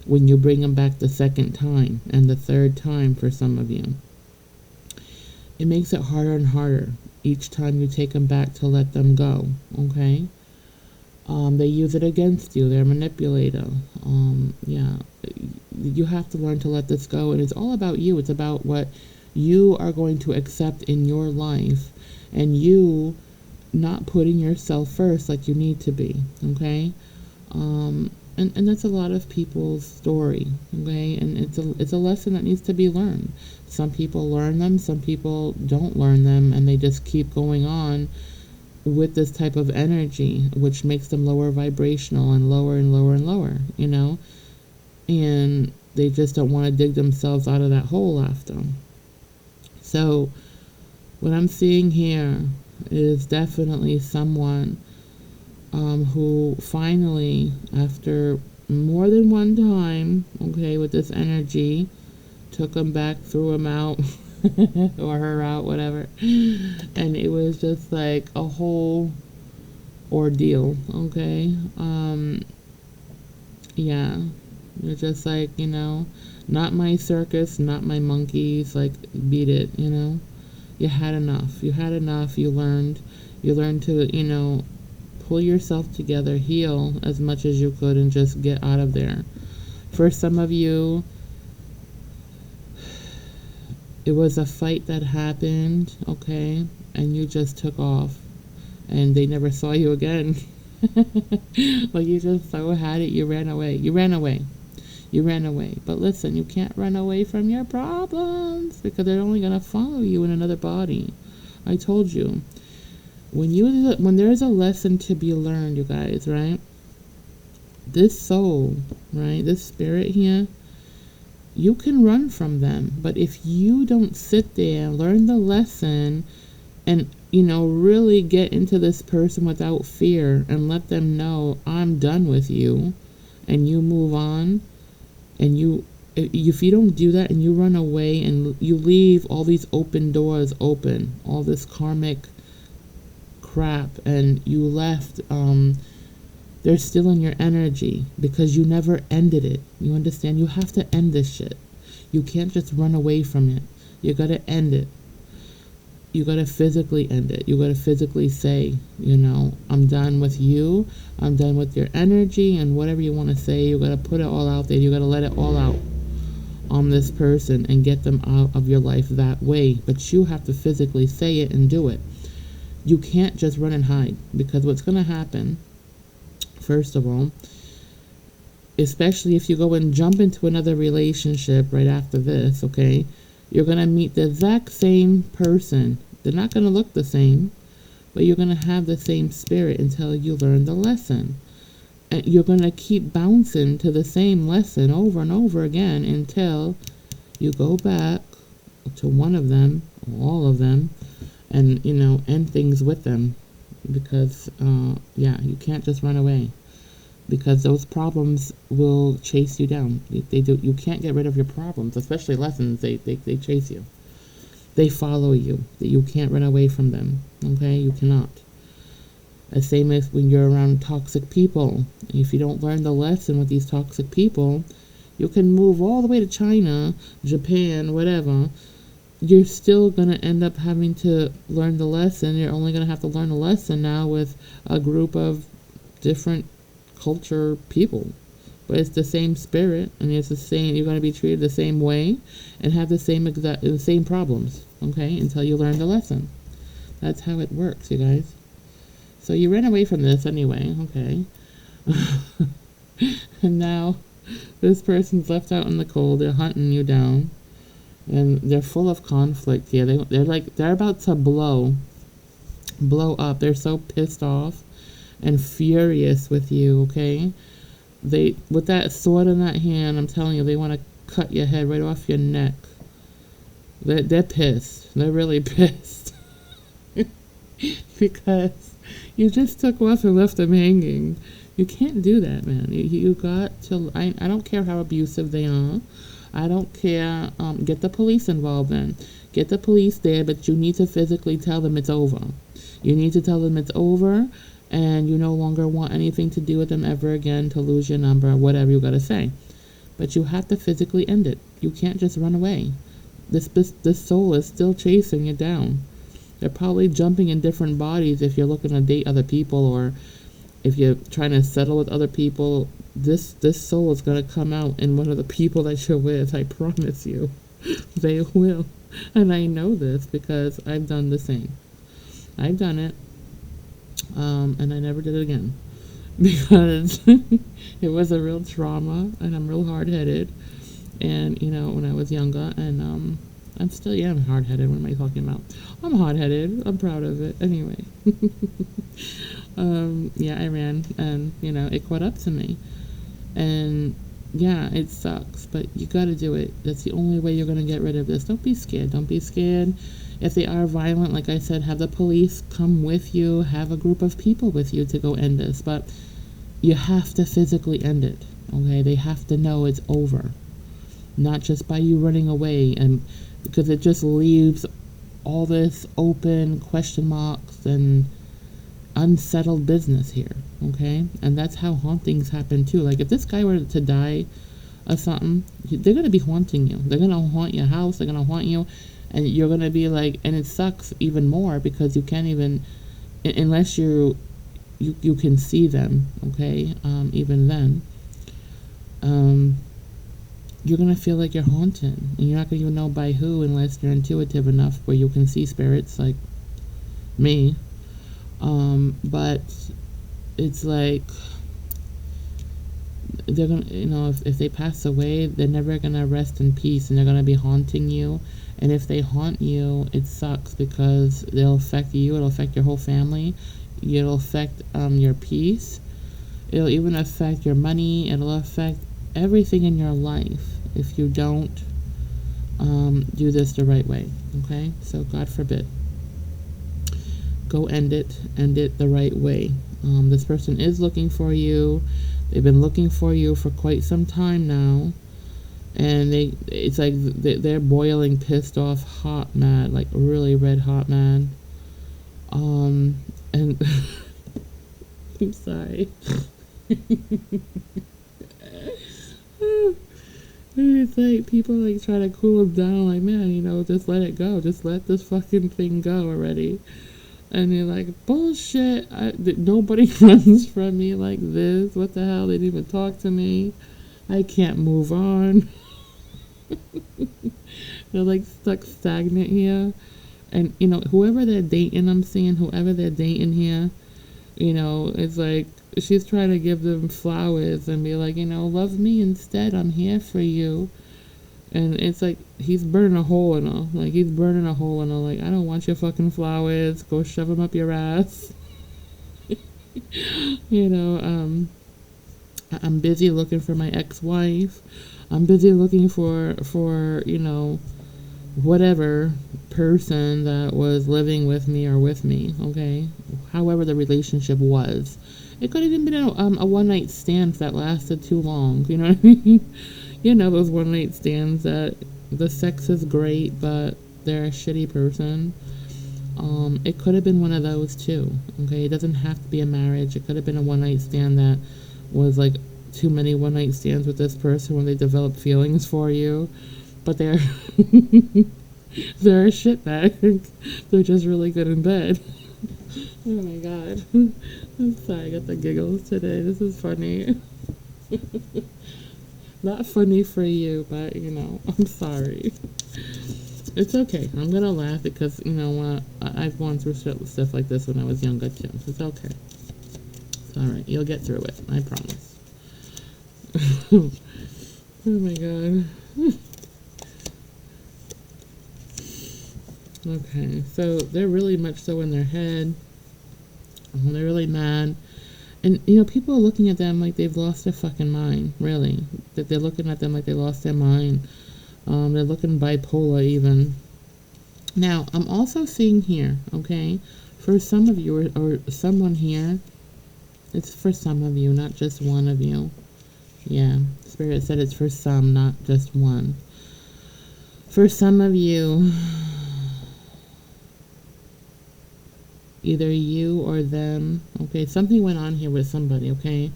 Speaker 1: when you bring them back the second time and the third time for some of you. It makes it harder and harder each time you take them back to let them go, okay? They use it against you. They're a manipulator. You have to learn to let this go, and it's all about you. It's about what you are going to accept in your life, and you not putting yourself first like you need to be, okay? And that's a lot of people's story, okay? And it's a lesson that needs to be learned. Some people learn them, some people don't learn them, and they just keep going on with this type of energy, which makes them lower vibrational and lower and lower and lower, And they just don't want to dig themselves out of that hole after. So what I'm seeing here is definitely someone who finally, after more than one time, okay, with this energy, took him back, threw him out, or her out, whatever. And it was just like a whole ordeal, okay? You're just like, not my circus, not my monkeys, like, beat it, You had enough. You learned to, pull yourself together, heal as much as you could, and just get out of there. For some of you, it was a fight that happened, okay, and you just took off, and they never saw you again. Like, you just so had it, you ran away. You ran away. You ran away. But listen, you can't run away from your problems, because they're only going to follow you in another body. I told you. When there's a lesson to be learned, you guys, right? This soul, right? This spirit here, you can run from them. But if you don't sit there, learn the lesson, and, really get into this person without fear and let them know, I'm done with you, and you move on, and if you don't do that and you run away and you leave all these open doors open, all this karmic crap, and you left, they're still in your energy because you never ended it. You understand? You have to end this shit. You can't just run away from it. You gotta end it. You gotta physically end it. You gotta physically say, I'm done with you. I'm done with your energy and whatever you want to say. You gotta put it all out there. You gotta let it all out on this person and get them out of your life that way. But you have to physically say it and do it. You can't just run and hide, because what's going to happen, first of all, especially if you go and jump into another relationship right after this, okay, you're going to meet the exact same person. They're not going to look the same, but you're going to have the same spirit until you learn the lesson. And you're going to keep bouncing to the same lesson over and over again until you go back to one of them, or all of them, and end things with them, because you can't just run away, because those problems will chase you down. They do. You can't get rid of your problems, especially lessons. They chase you. They follow you. You can't run away from them. Okay, you cannot. The same as when you're around toxic people. If you don't learn the lesson with these toxic people, you can move all the way to China, Japan, whatever. You're still going to end up having to learn the lesson. You're only going to have to learn the lesson now with a group of different culture people. But it's the same spirit, and it's the same. You're going to be treated the same way and have the same problems, okay, until you learn the lesson. That's how it works, you guys. So you ran away from this anyway, okay. And now this person's left out in the cold. They're hunting you down. And they're full of conflict here. They're about to blow up. They're so pissed off and furious with you, okay? With that sword in that hand, I'm telling you, they want to cut your head right off your neck. They're pissed. They're really pissed. Because you just took off and left them hanging. You can't do that, man. You got to, I don't care how abusive they are. I don't care. Get the police involved then. Get the police there, but you need to physically tell them it's over. You need to tell them it's over, and you no longer want anything to do with them ever again, to lose your number, whatever you got to say. But you have to physically end it. You can't just run away. This soul is still chasing you down. They're probably jumping in different bodies if you're looking to date other people, or if you're trying to settle with other people. This soul is going to come out in one of the people that you're with. I promise you. They will. And I know this because I've done the same. I've done it. And I never did it again. Because it was a real trauma, and I'm real hard-headed. And, when I was younger, and I'm still, I'm hard-headed. What am I talking about? I'm hard-headed. I'm proud of it. Anyway. I ran, and, it caught up to me. And, it sucks, but you gotta do it. That's the only way you're gonna get rid of this. Don't be scared. Don't be scared. If they are violent, like I said, have the police come with you. Have a group of people with you to go end this. But you have to physically end it, okay? They have to know it's over. Not just by you running away, and because it just leaves all this open question marks and unsettled business here, okay? And that's how hauntings happen too. Like, if this guy were to die of something, they're going to be haunting you. They're going to haunt your house. They're going to haunt you, and you're going to be like, and it sucks even more because you can't even, unless you you can see them, okay? Even then, um, you're gonna feel like you're haunted, and you're not gonna even know by who unless you're intuitive enough where you can see spirits like me. But it's like they're gonna, if they pass away, they're never gonna rest in peace, and they're gonna be haunting you. And if they haunt you, it sucks because they'll affect you. It'll affect your whole family. It'll affect your peace. It'll even affect your money. It'll affect everything in your life if you don't do this the right way. Okay, so God forbid. Go end it the right way. This person is looking for you. They've been looking for you for quite some time now, and it's like they're boiling, pissed off, hot, mad, like really red hot mad. And I'm sorry. It's like people like try to cool them down, like, man, just let it go, just let this fucking thing go already. And you're like, bullshit, nobody runs from me like this. What the hell? They didn't even talk to me. I can't move on. They're like stuck stagnant here. And, whoever they're dating, I'm seeing whoever they're dating here, it's like she's trying to give them flowers and be like, love me instead. I'm here for you. And it's like he's burning a hole in her. Like, he's burning a hole in her. Like, I don't want your fucking flowers. Go shove them up your ass. I'm busy looking for my ex-wife. I'm busy looking for whatever person that was living with me or with me, okay? However the relationship was. It could have even been a one-night stand that lasted too long. You know what I mean? Those one-night stands that the sex is great, but they're a shitty person. It could have been one of those too, okay? It doesn't have to be a marriage. It could have been a one-night stand that was like too many one-night stands with this person when they develop feelings for you. But they're they're a shitbag. They're just really good in bed. Oh my god. I'm sorry, I got the giggles today. This is funny. Not funny for you, but I'm sorry. It's okay. I'm gonna laugh because I've gone through stuff like this when I was younger too. It's okay. It's alright. You'll get through it. I promise. Oh my god. Okay, so they're really much so in their head. They're really mad. And, people are looking at them like they've lost their fucking mind, really. That they're looking at them like they lost their mind. They're looking bipolar even. Now, I'm also seeing here, okay, for some of you or someone here, it's for some of you, not just one of you. Yeah, Spirit said it's for some, not just one. For some of you, either you or them, okay, something went on here with somebody, okay?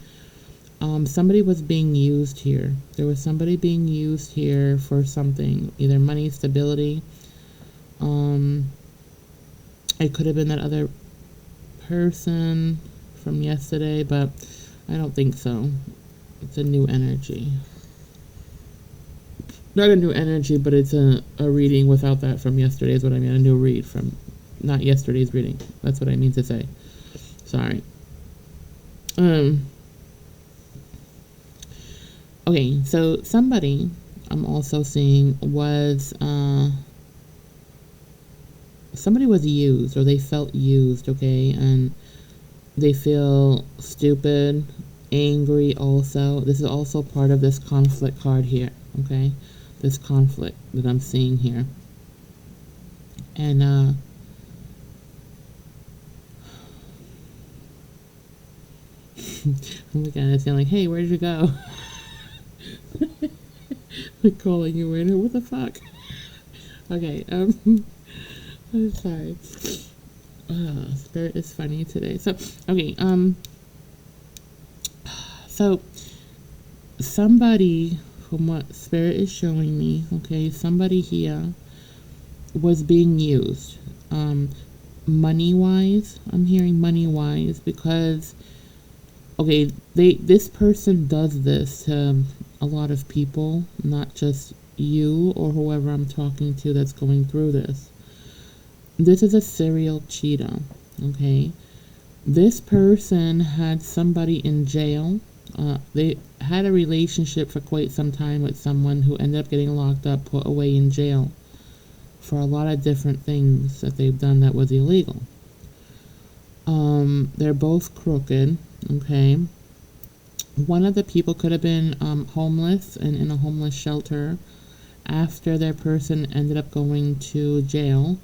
Speaker 1: Somebody was being used here. There was somebody being used here for something, either money, stability. It could have been that other person from yesterday, but I don't think so. It's a new energy. Not a new energy, but it's a reading without that from yesterday is what I mean. A new read from not yesterday's reading. That's what I mean to say. Sorry. Okay, so somebody I'm also seeing was somebody was used, or they felt used, okay, and they feel stupid, angry also. This is also part of this conflict card here, okay? This conflict that I'm seeing here. And oh my god, it's like, hey, where'd you go? Like calling you in. What the fuck? Okay, I'm sorry. Spirit is funny today. So, okay, so somebody, from what Spirit is showing me, okay, somebody here was being used. money wise. I'm hearing money wise because okay, this person does this to a lot of people, not just you or whoever I'm talking to that's going through this. This is a serial cheater, okay? This person had somebody in jail. They had a relationship for quite some time with someone who ended up getting locked up, put away in jail for a lot of different things that they've done that was illegal. They're both crooked, okay? One of the people could have been homeless and in a homeless shelter after their person ended up going to jail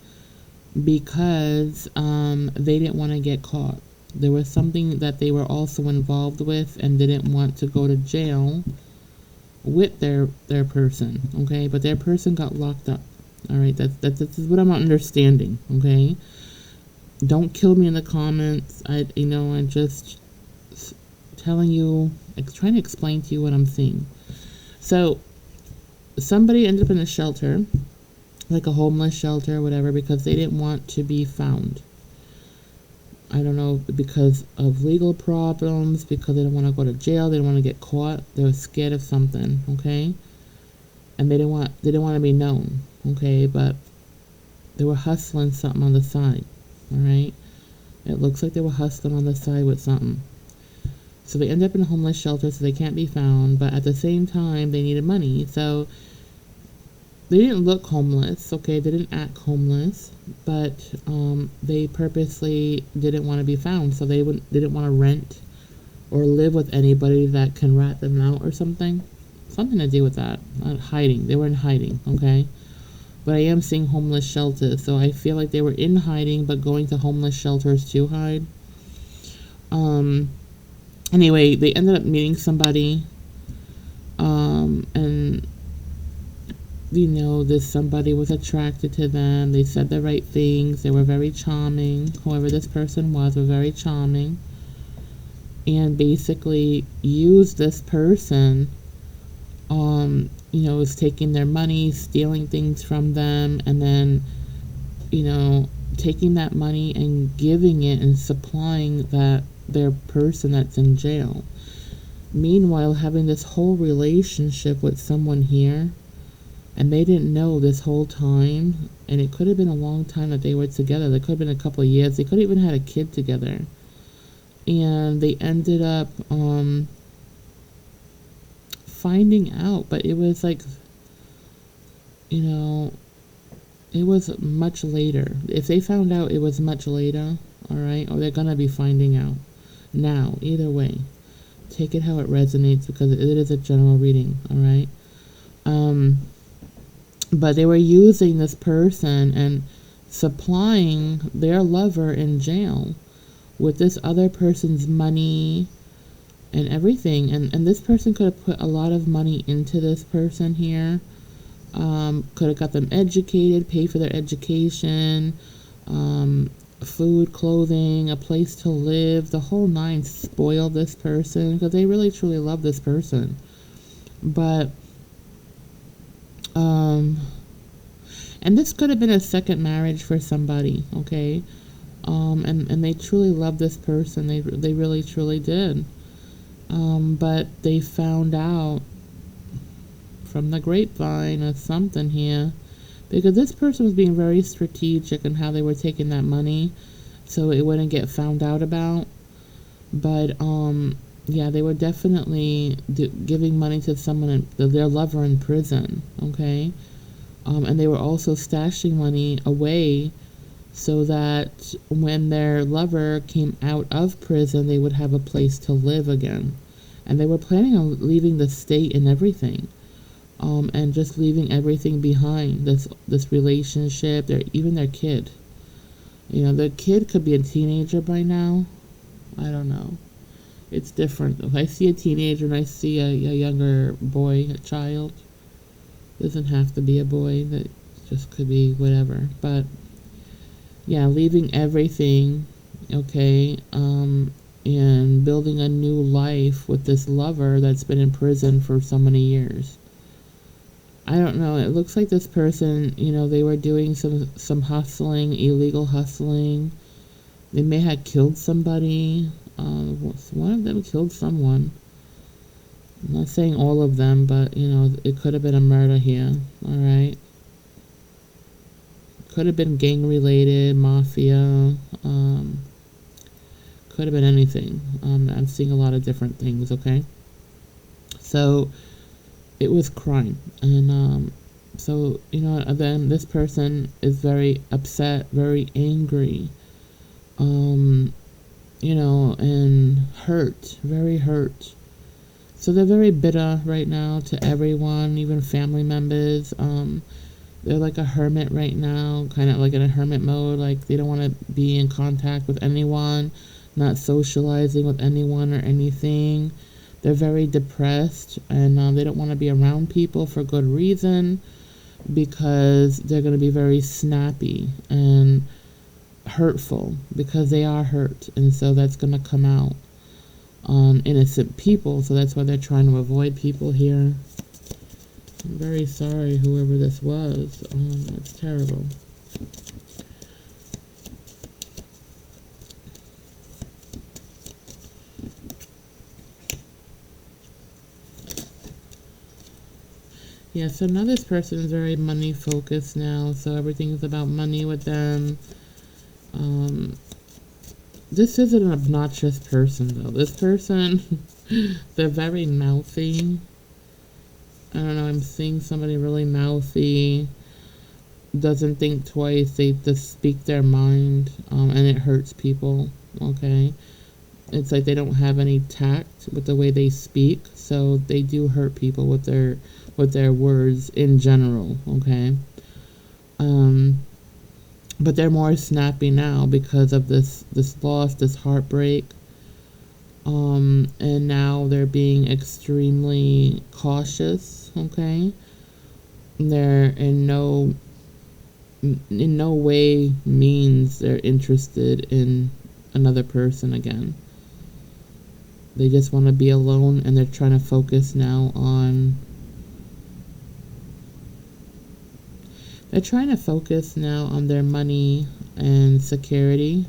Speaker 1: because they didn't want to get caught. There was something that they were also involved with and didn't want to go to jail with their person, okay? But their person got locked up. All right, this is what I'm understanding, okay? Don't kill me in the comments. I'm just telling you, trying to explain to you what I'm seeing. So somebody ended up in a shelter, like a homeless shelter or whatever, because they didn't want to be found. I don't know, because of legal problems, because they didn't want to go to jail, they didn't want to get caught, they were scared of something, okay? And they didn't want to be known, okay? But they were hustling something on the side, all right? It looks like they were hustling on the side with something. So they end up in a homeless shelter, so they can't be found, but at the same time, they needed money, so they didn't look homeless, okay? They didn't act homeless, but they purposely didn't want to be found, so they didn't want to rent or live with anybody that can rat them out or something. Something to do with that. Hiding. They were in hiding, okay? But I am seeing homeless shelters, so I feel like they were in hiding, but going to homeless shelters to hide. Anyway, they ended up meeting somebody, and this somebody was attracted to them. They said the right things. They were very charming. Whoever this person was very charming. And basically used this person, was taking their money, stealing things from them, and then, taking that money and giving it and supplying their person that's in jail. Meanwhile, having this whole relationship with someone here, and they didn't know this whole time, and it could have been a long time that they were together. There could have been a couple of years. They could have even had a kid together. And they ended up finding out, but it was like, it was much later. If they found out, it was much later, all right? Or they're going to be finding out now. Either way, take it how it resonates, because it is a general reading, all right? But they were using this person and supplying their lover in jail with this other person's money and everything. And this person could have put a lot of money into this person here. Could have got them educated, paid for their education, food, clothing, a place to live, the whole nine. Spoiled this person because they really truly love this person. But and this could have been a second marriage for somebody, okay? And they truly love this person. They really truly did. But they found out from the grapevine or something here, because this person was being very strategic in how they were taking that money so it wouldn't get found out about. But yeah, they were definitely giving money to someone, their lover in prison, okay? And they were also stashing money away so that when their lover came out of prison, they would have a place to live again. And they were planning on leaving the state and everything, and just leaving everything behind, this relationship, even their kid. The kid could be a teenager by now. I don't know. It's different. If I see a teenager and I see a younger boy, a child, doesn't have to be a boy, that just could be whatever. But yeah, leaving everything, okay, and building a new life with this lover that's been in prison for so many years. I don't know. It looks like this person, they were doing some hustling, illegal hustling. They may have killed somebody. One of them killed someone. I'm not saying all of them, but, it could have been a murder here. All right. Could have been gang-related, mafia. Could have been anything. I'm seeing a lot of different things, okay? So, it was crime. And, so, then this person is very upset, very angry. And hurt, very hurt. So they're very bitter right now to everyone, even family members. They're like a hermit right now, kind of like in a hermit mode. Like they don't want to be in contact with anyone, not socializing with anyone or anything. They're very depressed, and they don't want to be around people for good reason, because they're going to be very snappy and hurtful, because they are hurt, and so that's going to come out on innocent people. So that's why they're trying to avoid people here. I'm very sorry, whoever this was. That's terrible. Yeah, so now this person is very money focused now, so everything's about money with them. This isn't an obnoxious person, though. This person, they're very mouthy. I don't know, I'm seeing somebody really mouthy, doesn't think twice, they just speak their mind, and it hurts people, okay? It's like they don't have any tact with the way they speak, so they do hurt people with their words in general, okay? But they're more snappy now because of this loss, this heartbreak. And now they're being extremely cautious, okay? They're in no way means they're interested in another person again. They just want to be alone, and they're trying to focus now on their money and security.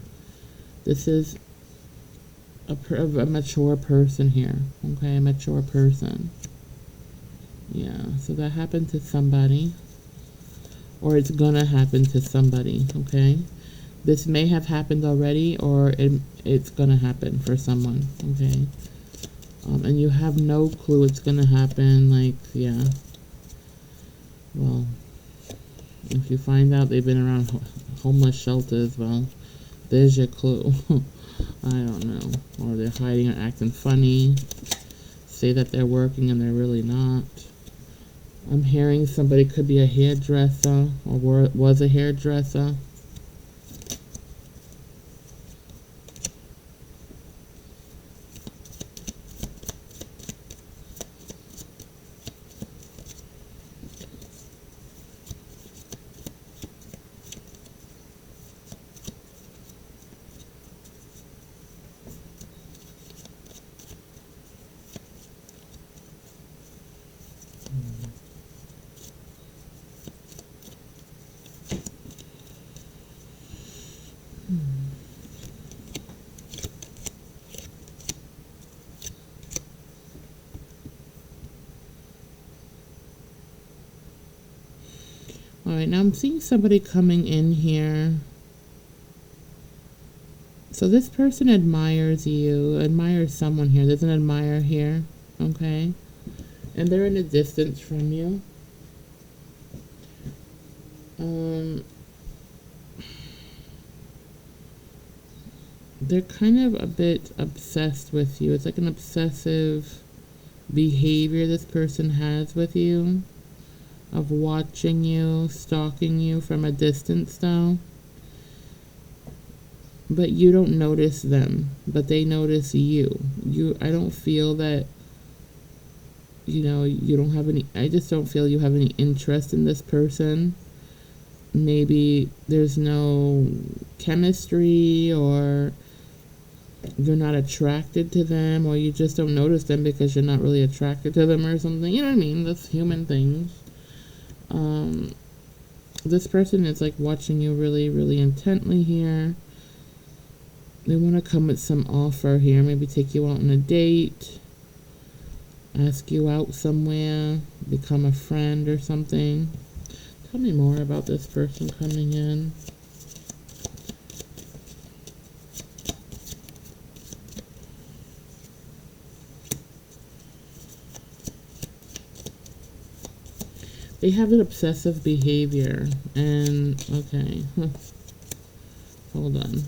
Speaker 1: This is a mature person here, okay? A mature person. Yeah, so that happened to somebody, or it's gonna happen to somebody, okay? This may have happened already, or it's gonna happen for someone, okay? And you have no clue it's gonna happen, like, yeah. Well, if you find out they've been around homeless shelters, well, there's your clue. I don't know. Or they're hiding or acting funny. Say that they're working and they're really not. I'm hearing somebody could be a hairdresser, or was a hairdresser. Alright, now I'm seeing somebody coming in here. So this person admires you, admires someone here. There's an admirer here, okay? And they're in a distance from you. They're kind of a bit obsessed with you. It's like an obsessive behavior this person has with you, of watching you, stalking you from a distance though. But you don't notice them, but they notice you. I don't feel that, you don't have any, I just don't feel you have any interest in this person. Maybe there's no chemistry, or you're not attracted to them, or you just don't notice them because you're not really attracted to them or something. You know what I mean? That's human things. Um, this person is like watching you really, really intently here. They want to come with some offer here, maybe take you out on a date, ask you out somewhere, become a friend or something. Tell me more about this person coming in. They have an obsessive behavior, and okay, hold on.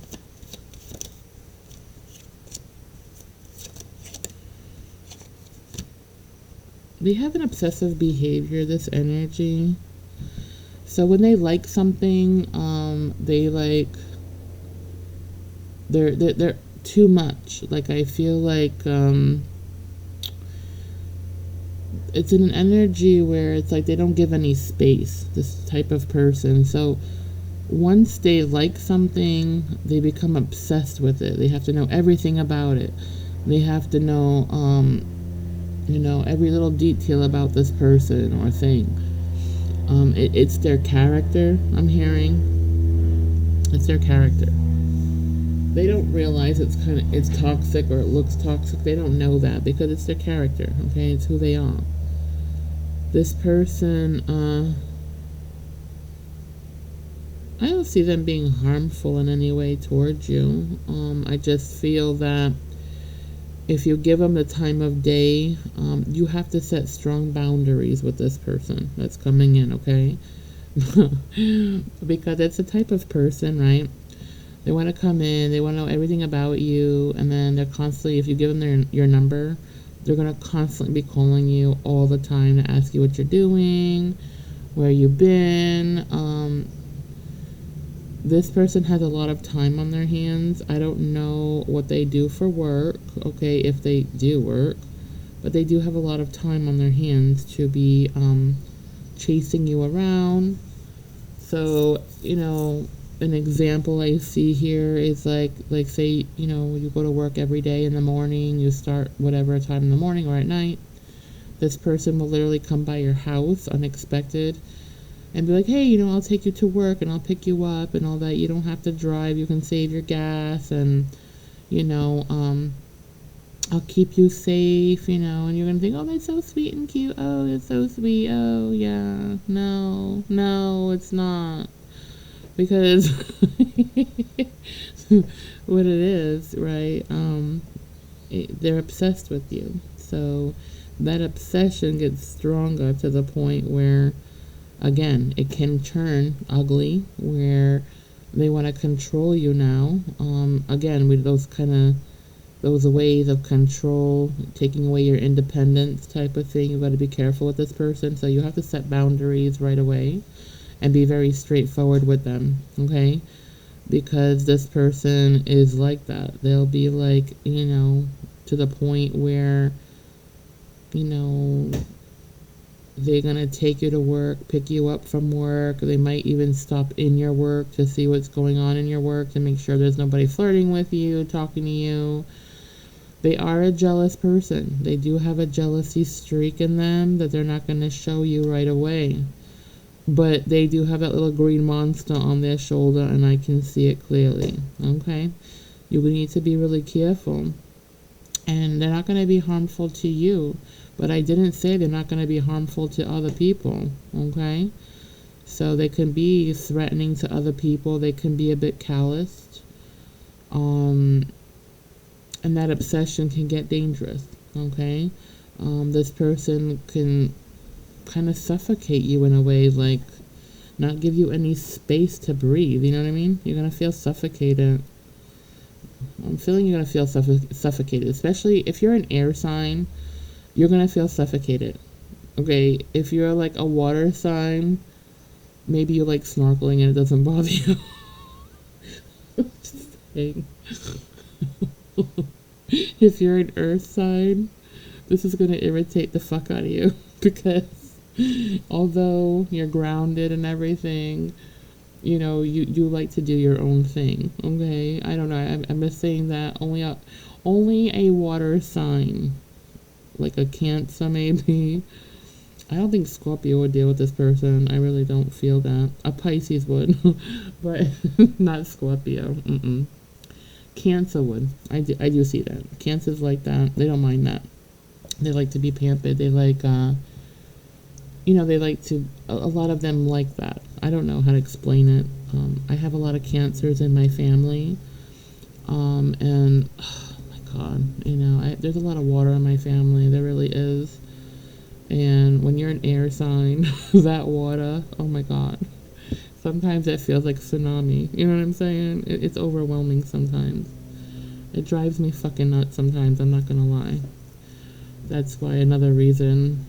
Speaker 1: They have an obsessive behavior, this energy. So when they like something, they like, they're too much. Like, I feel like, it's in an energy where it's like they don't give any space, this type of person. So once they like something, they become obsessed with it. They have to know everything about it. They have to know, every little detail about this person or thing. It's their character, I'm hearing. It's their character. They don't realize it's toxic or it looks toxic. They don't know that because it's their character, okay? It's who they are. This person, I don't see them being harmful in any way towards you. I just feel that if you give them the time of day, you have to set strong boundaries with this person that's coming in, okay? Because it's the type of person, right? They want to come in, they want to know everything about you, and then they're constantly, if you give them your number, they're going to constantly be calling you all the time to ask you what you're doing, where you've been. This person has a lot of time on their hands. I don't know what they do for work, okay, if they do work, but they do have a lot of time on their hands to be chasing you around. So, an example I see here is like say, you go to work every day in the morning, you start whatever time in the morning or at night. This person will literally come by your house unexpected and be like, hey, I'll take you to work and I'll pick you up and all that. You don't have to drive, you can save your gas, and I'll keep you safe, and you're gonna think, oh, that's so sweet and cute. Oh, it's so sweet. Oh, yeah. No, it's not. Because what it is, right? They're obsessed with you. So that obsession gets stronger to the point where, again, it can turn ugly, where they want to control you now. Again, with those ways of control, taking away your independence type of thing. You've got to be careful with this person. So you have to set boundaries right away and be very straightforward with them, okay? Because this person is like that. They'll be like, to the point where, they're going to take you to work, pick you up from work. They might even stop in your work to see what's going on in your work, to make sure there's nobody flirting with you, talking to you. They are a jealous person. They do have a jealousy streak in them that they're not going to show you right away. But they do have that little green monster on their shoulder, and I can see it clearly, okay? You need to be really careful. And they're not going to be harmful to you. But I didn't say they're not going to be harmful to other people, okay? So they can be threatening to other people. They can be a bit calloused. And that obsession can get dangerous, okay? This person can kind of suffocate you in a way, like not give you any space to breathe. You know what I mean? You're going to feel suffocated. I'm feeling you're going to feel suffocated, especially if you're an air sign. You're going to feel suffocated. Okay, if you're like a water sign, maybe you like snorkeling and it doesn't bother you. Just saying. If you're an earth sign, this is going to irritate the fuck out of you, because although you're grounded and everything, you like to do your own thing, okay? I don't know, I'm just saying that only a water sign, like a Cancer maybe, I don't think Scorpio would deal with this person. I really don't feel that. A Pisces would, but not Scorpio. Mm-mm. Cancer would. I do see that. Cancer's like that. They don't mind that. They like to be pampered. They like, they like to, a lot of them like that. I don't know how to explain it. I have a lot of cancers in my family. And, oh my God, there's a lot of water in my family. There really is. And when you're an air sign, that water, oh my God. Sometimes it feels like tsunami. You know what I'm saying? It's overwhelming sometimes. It drives me fucking nuts sometimes, I'm not gonna lie. That's why another reason,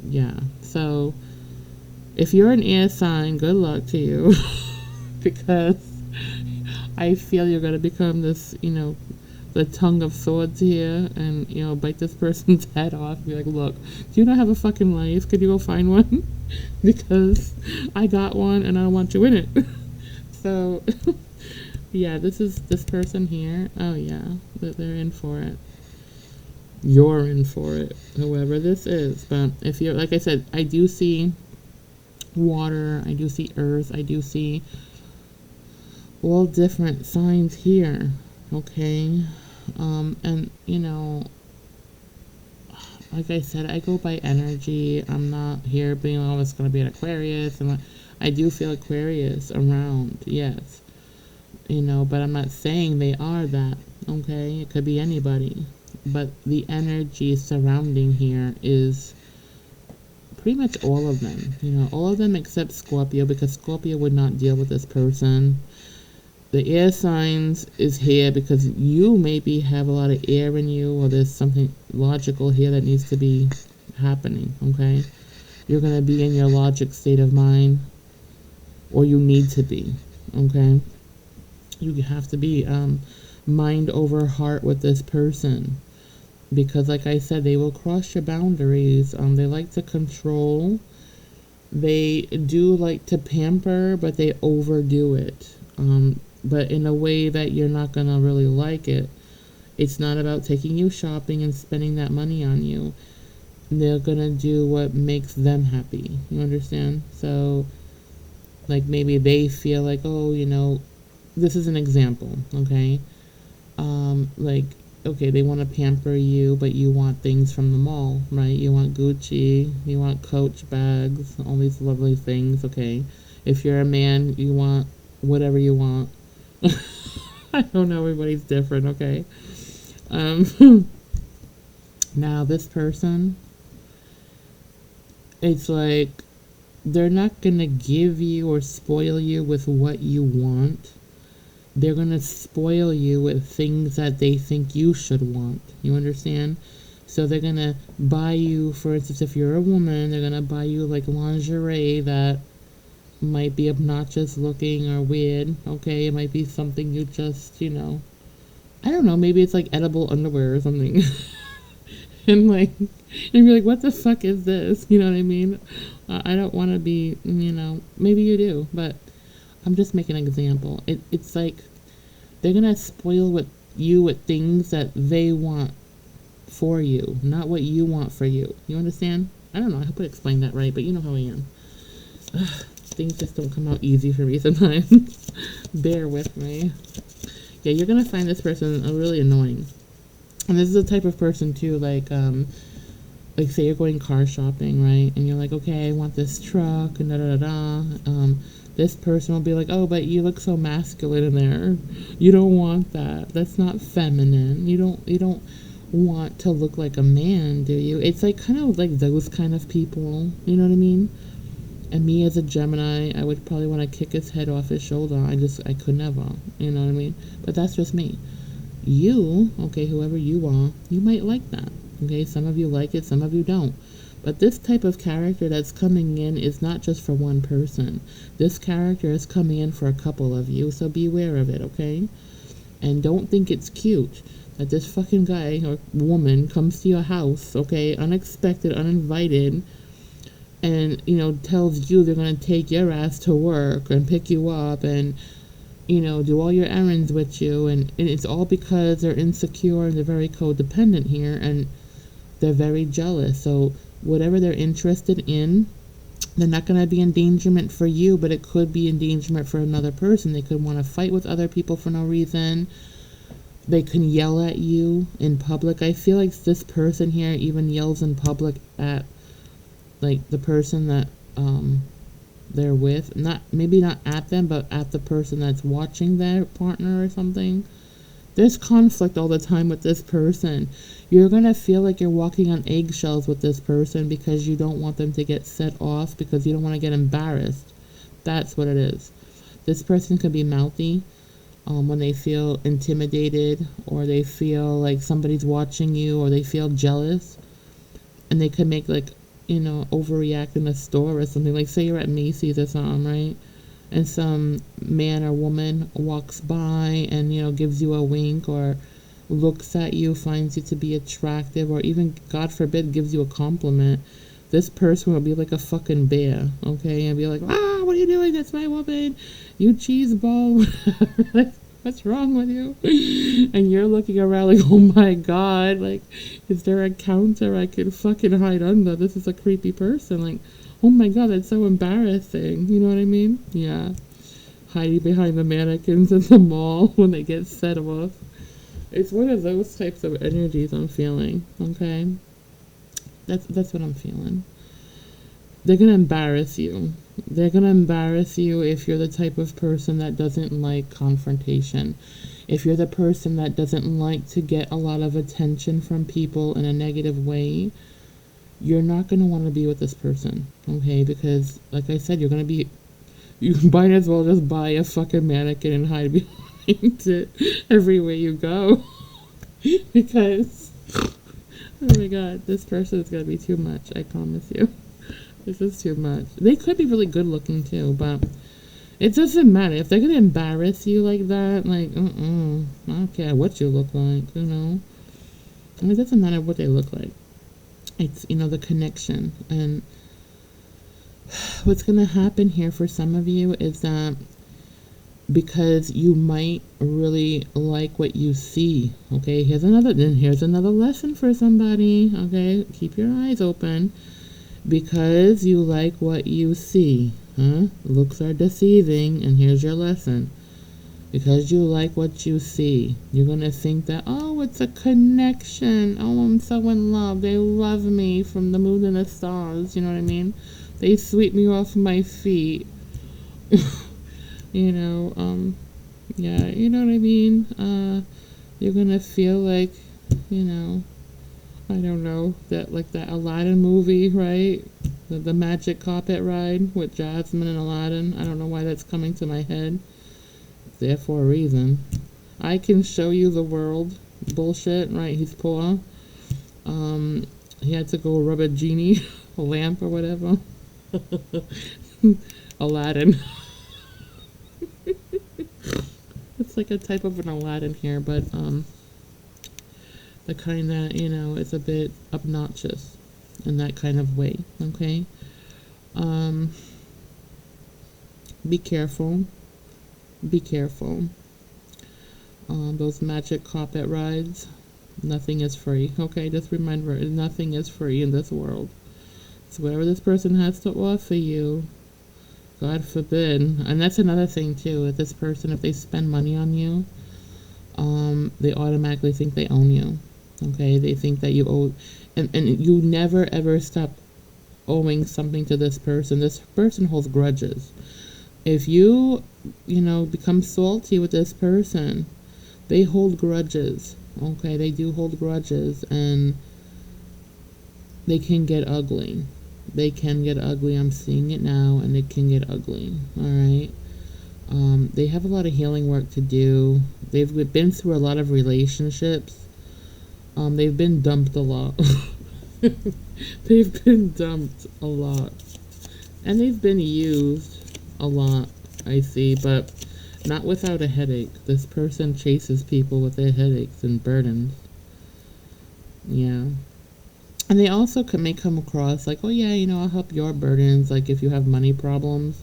Speaker 1: yeah. So, if you're an air sign, good luck to you. Because I feel you're gonna become this, the tongue of swords here and, bite this person's head off and be like, look, do you not have a fucking life? Could you go find one? Because I got one and I don't want you in it. So, yeah, this person here. Oh, yeah, they're in for it. You're in for it, whoever this is. But if you're, like I said, I do see water, I do see earth, I do see all different signs here, okay? And, like I said, I go by energy. I'm not here being, oh, it's going to be an Aquarius. And I do feel Aquarius around, yes. But I'm not saying they are that, okay? It could be anybody. But the energy surrounding here is pretty much all of them. All of them except Scorpio, because Scorpio would not deal with this person. The air signs is here because you maybe have a lot of air in you, or there's something logical here that needs to be happening, okay? You're going to be in your logic state of mind, or you need to be, okay? You have to be mind over heart with this person, because like I said, they will cross your boundaries. They like to control. They do like to pamper, but they overdo it. But in a way that you're not going to really like it. It's not about taking you shopping and spending that money on you. They're going to do what makes them happy. You understand? So, like, maybe they feel like, oh, this is an example, okay? Like, okay, they want to pamper you, but you want things from the mall, right? You want Gucci, you want Coach bags, all these lovely things, okay? If you're a man, you want whatever you want. I don't know, everybody's different, okay? Now this person, it's like they're not gonna give you or spoil you with what you want. They're gonna spoil you with things that they think you should want. You understand? So they're gonna buy you, for instance, if you're a woman, they're gonna buy you like lingerie that might be obnoxious looking or weird, okay? It might be something you just, I don't know, maybe it's like edible underwear or something. And you're like, what the fuck is this? You know what I mean? I don't want to be, maybe you do, but I'm just making an example. It's like they're gonna spoil you with things that they want for you, not what you want for you. You understand? I don't know, I hope I explained that right, but you know how I am. Things just don't come out easy for me sometimes. Bear with me. Yeah, you're gonna find this person really annoying. And this is the type of person too, like say you're going car shopping, right? And you're like, okay, I want this truck and da da da da. This person will be like, oh, but you look so masculine in there. You don't want that. That's not feminine. You don't want to look like a man, do you? It's like kind of like those kind of people. You know what I mean? And me as a Gemini, I would probably want to kick his head off his shoulder. I could never. You know what I mean? But that's just me. You, okay, whoever you are, you might like that. Okay, some of you like it, some of you don't. But this type of character that's coming in is not just for one person. This character is coming in for a couple of you, so beware of it, okay? And don't think it's cute that this fucking guy or woman comes to your house, okay, unexpected, uninvited, and, tells you they're going to take your ass to work and pick you up and, do all your errands with you. And it's all because they're insecure and they're very codependent here and they're very jealous. So whatever they're interested in, they're not going to be endangerment for you, but it could be endangerment for another person. They could want to fight with other people for no reason. They can yell at you in public. I feel like this person here even yells in public at like the person that they're with. Maybe not at them, but at the person that's watching their partner or something. There's conflict all the time with this person. You're going to feel like you're walking on eggshells with this person because you don't want them to get set off, because you don't want to get embarrassed. That's what it is. This person could be mouthy when they feel intimidated, or they feel like somebody's watching you, or they feel jealous. And they could make like, overreact in a store or something. Like say you're at Macy's or something, right? And some man or woman walks by and, gives you a wink, or looks at you, finds you to be attractive, or even, God forbid, gives you a compliment. This person will be like a fucking bear, okay? And be like, what are you doing? That's my woman. You cheese ball. Like, what's wrong with you? And you're looking around like, oh my God, like, is there a counter I could fucking hide under? This is a creepy person. Like, oh my God, that's so embarrassing. You know what I mean? Yeah. Hiding behind the mannequins in the mall when they get set off. It's one of those types of energies I'm feeling, okay? That's what I'm feeling. They're going to embarrass you. They're going to embarrass you if you're the type of person that doesn't like confrontation. If you're the person that doesn't like to get a lot of attention from people in a negative way, you're not going to want to be with this person, okay? Because, like I said, you might as well just buy a fucking mannequin and hide behind it everywhere you go. Because, oh my God, this person is going to be too much, I promise you. This is too much. They could be really good looking too, but it doesn't matter. If they're going to embarrass you like that, like, I don't care what you look like, it doesn't matter what they look like. It's, the connection. And what's going to happen here for some of you is that because you might really like what you see, okay? Here's another lesson for somebody, okay? Keep your eyes open. Because you like what you see, Looks are deceiving, and here's your lesson. Because you like what you see, you're going to think that, oh, it's a connection. Oh, I'm so in love. They love me from the moon and the stars. You know what I mean? They sweep me off my feet. Yeah, you know what I mean? You're going to feel like, I don't know, that Aladdin movie, right? The magic carpet ride with Jasmine and Aladdin. I don't know why that's coming to my head. There for a reason. I can show you the world bullshit, right? He's poor. He had to go rub a genie, a lamp or whatever. Aladdin. It's like a type of an Aladdin here, but the kind that, is a bit obnoxious in that kind of way, okay? Be careful. Be careful. Those magic carpet rides, nothing is free, okay? Just remember, nothing is free in this world. So whatever this person has to offer you, God forbid, and that's another thing too, with this person, if they spend money on you, they automatically think they own you, okay? They think that you owe, and you never ever stop owing something to this person. This person holds grudges. If you, become salty with this person, they hold grudges, okay? They do hold grudges, and they can get ugly. They can get ugly. I'm seeing it now, and they can get ugly, all right? They have a lot of healing work to do. They've been through a lot of relationships. They've been dumped a lot. They've been dumped a lot. And they've been used a lot, I see, but not without a headache. This person chases people with their headaches and burdens. Yeah. And they also may come across like, oh yeah, I'll help your burdens. Like if you have money problems,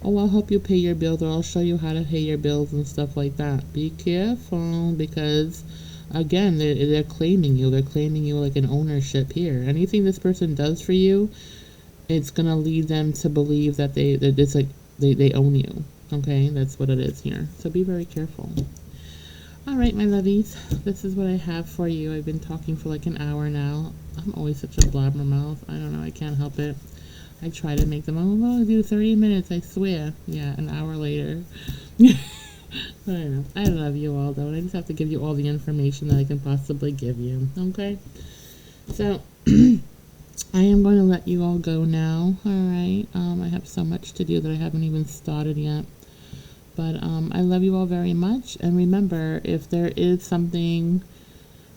Speaker 1: oh, I'll help you pay your bills, or I'll show you how to pay your bills and stuff like that. Be careful, because Again, they're claiming you. They're claiming you like an ownership here. Anything this person does for you, it's gonna lead them to believe that that it's like they own you. Okay, that's what it is here. So be very careful. All right, my lovies, this is what I have for you. I've been talking for like an hour now. I'm always such a blabbermouth. I don't know. I can't help it. I try to make them. Oh, I'll do 30 minutes. I swear. Yeah, an hour later. I know. I love you all, though, and I just have to give you all the information that I can possibly give you. Okay? So, I am going to let you all go now. All right? I have so much to do that I haven't even started yet. But I love you all very much. And remember, if there is something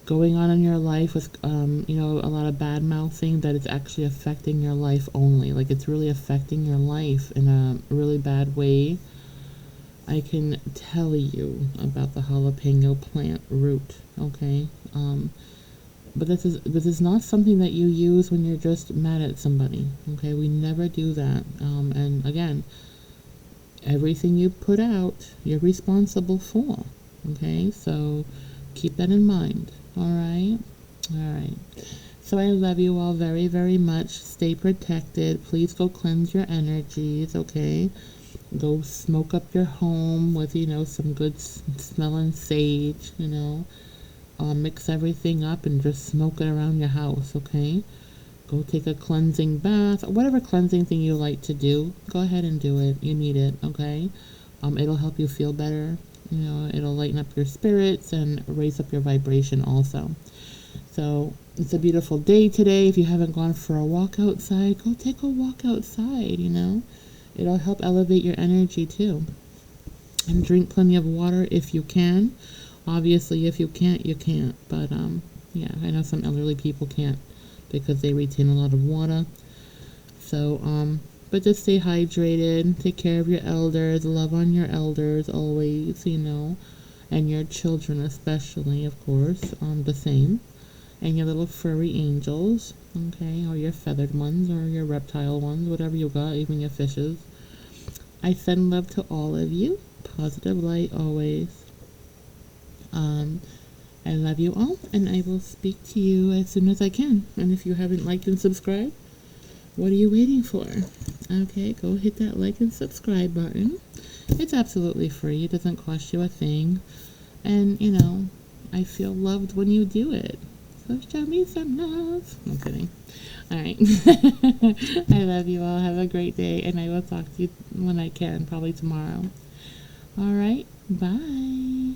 Speaker 1: going on in your life with, a lot of bad mouthing, that it's actually affecting your life only. Like, it's really affecting your life in a really bad way. I can tell you about the jalapeno plant root, okay? But this is not something that you use when you're just mad at somebody, okay? We never do that. And again, everything you put out, you're responsible for, okay? So keep that in mind, all right? All right. So I love you all very, very much. Stay protected. Please go cleanse your energies, okay? Go smoke up your home with, some good smelling sage, mix everything up and just smoke it around your house, okay? Go take a cleansing bath, whatever cleansing thing you like to do, go ahead and do it. You need it, okay? It'll help you feel better. It'll lighten up your spirits and raise up your vibration also. So it's a beautiful day today. If you haven't gone for a walk outside, go take a walk outside, It'll help elevate your energy too. And drink plenty of water if you can. Obviously, if you can't, you can't. But, yeah, I know some elderly people can't because they retain a lot of water. So, but just stay hydrated. Take care of your elders. Love on your elders always, and your children especially, of course, the same. And your little furry angels, okay, or your feathered ones, or your reptile ones, whatever you got, even your fishes. I send love to all of you. Positive light always. I love you all, and I will speak to you as soon as I can. And if you haven't liked and subscribed, what are you waiting for? Okay, go hit that like and subscribe button. It's absolutely free. It doesn't cost you a thing. And, I feel loved when you do it. So show me some love. I'm kidding. All right. I love you all. Have a great day, and I will talk to you when I can, probably tomorrow. All right. Bye.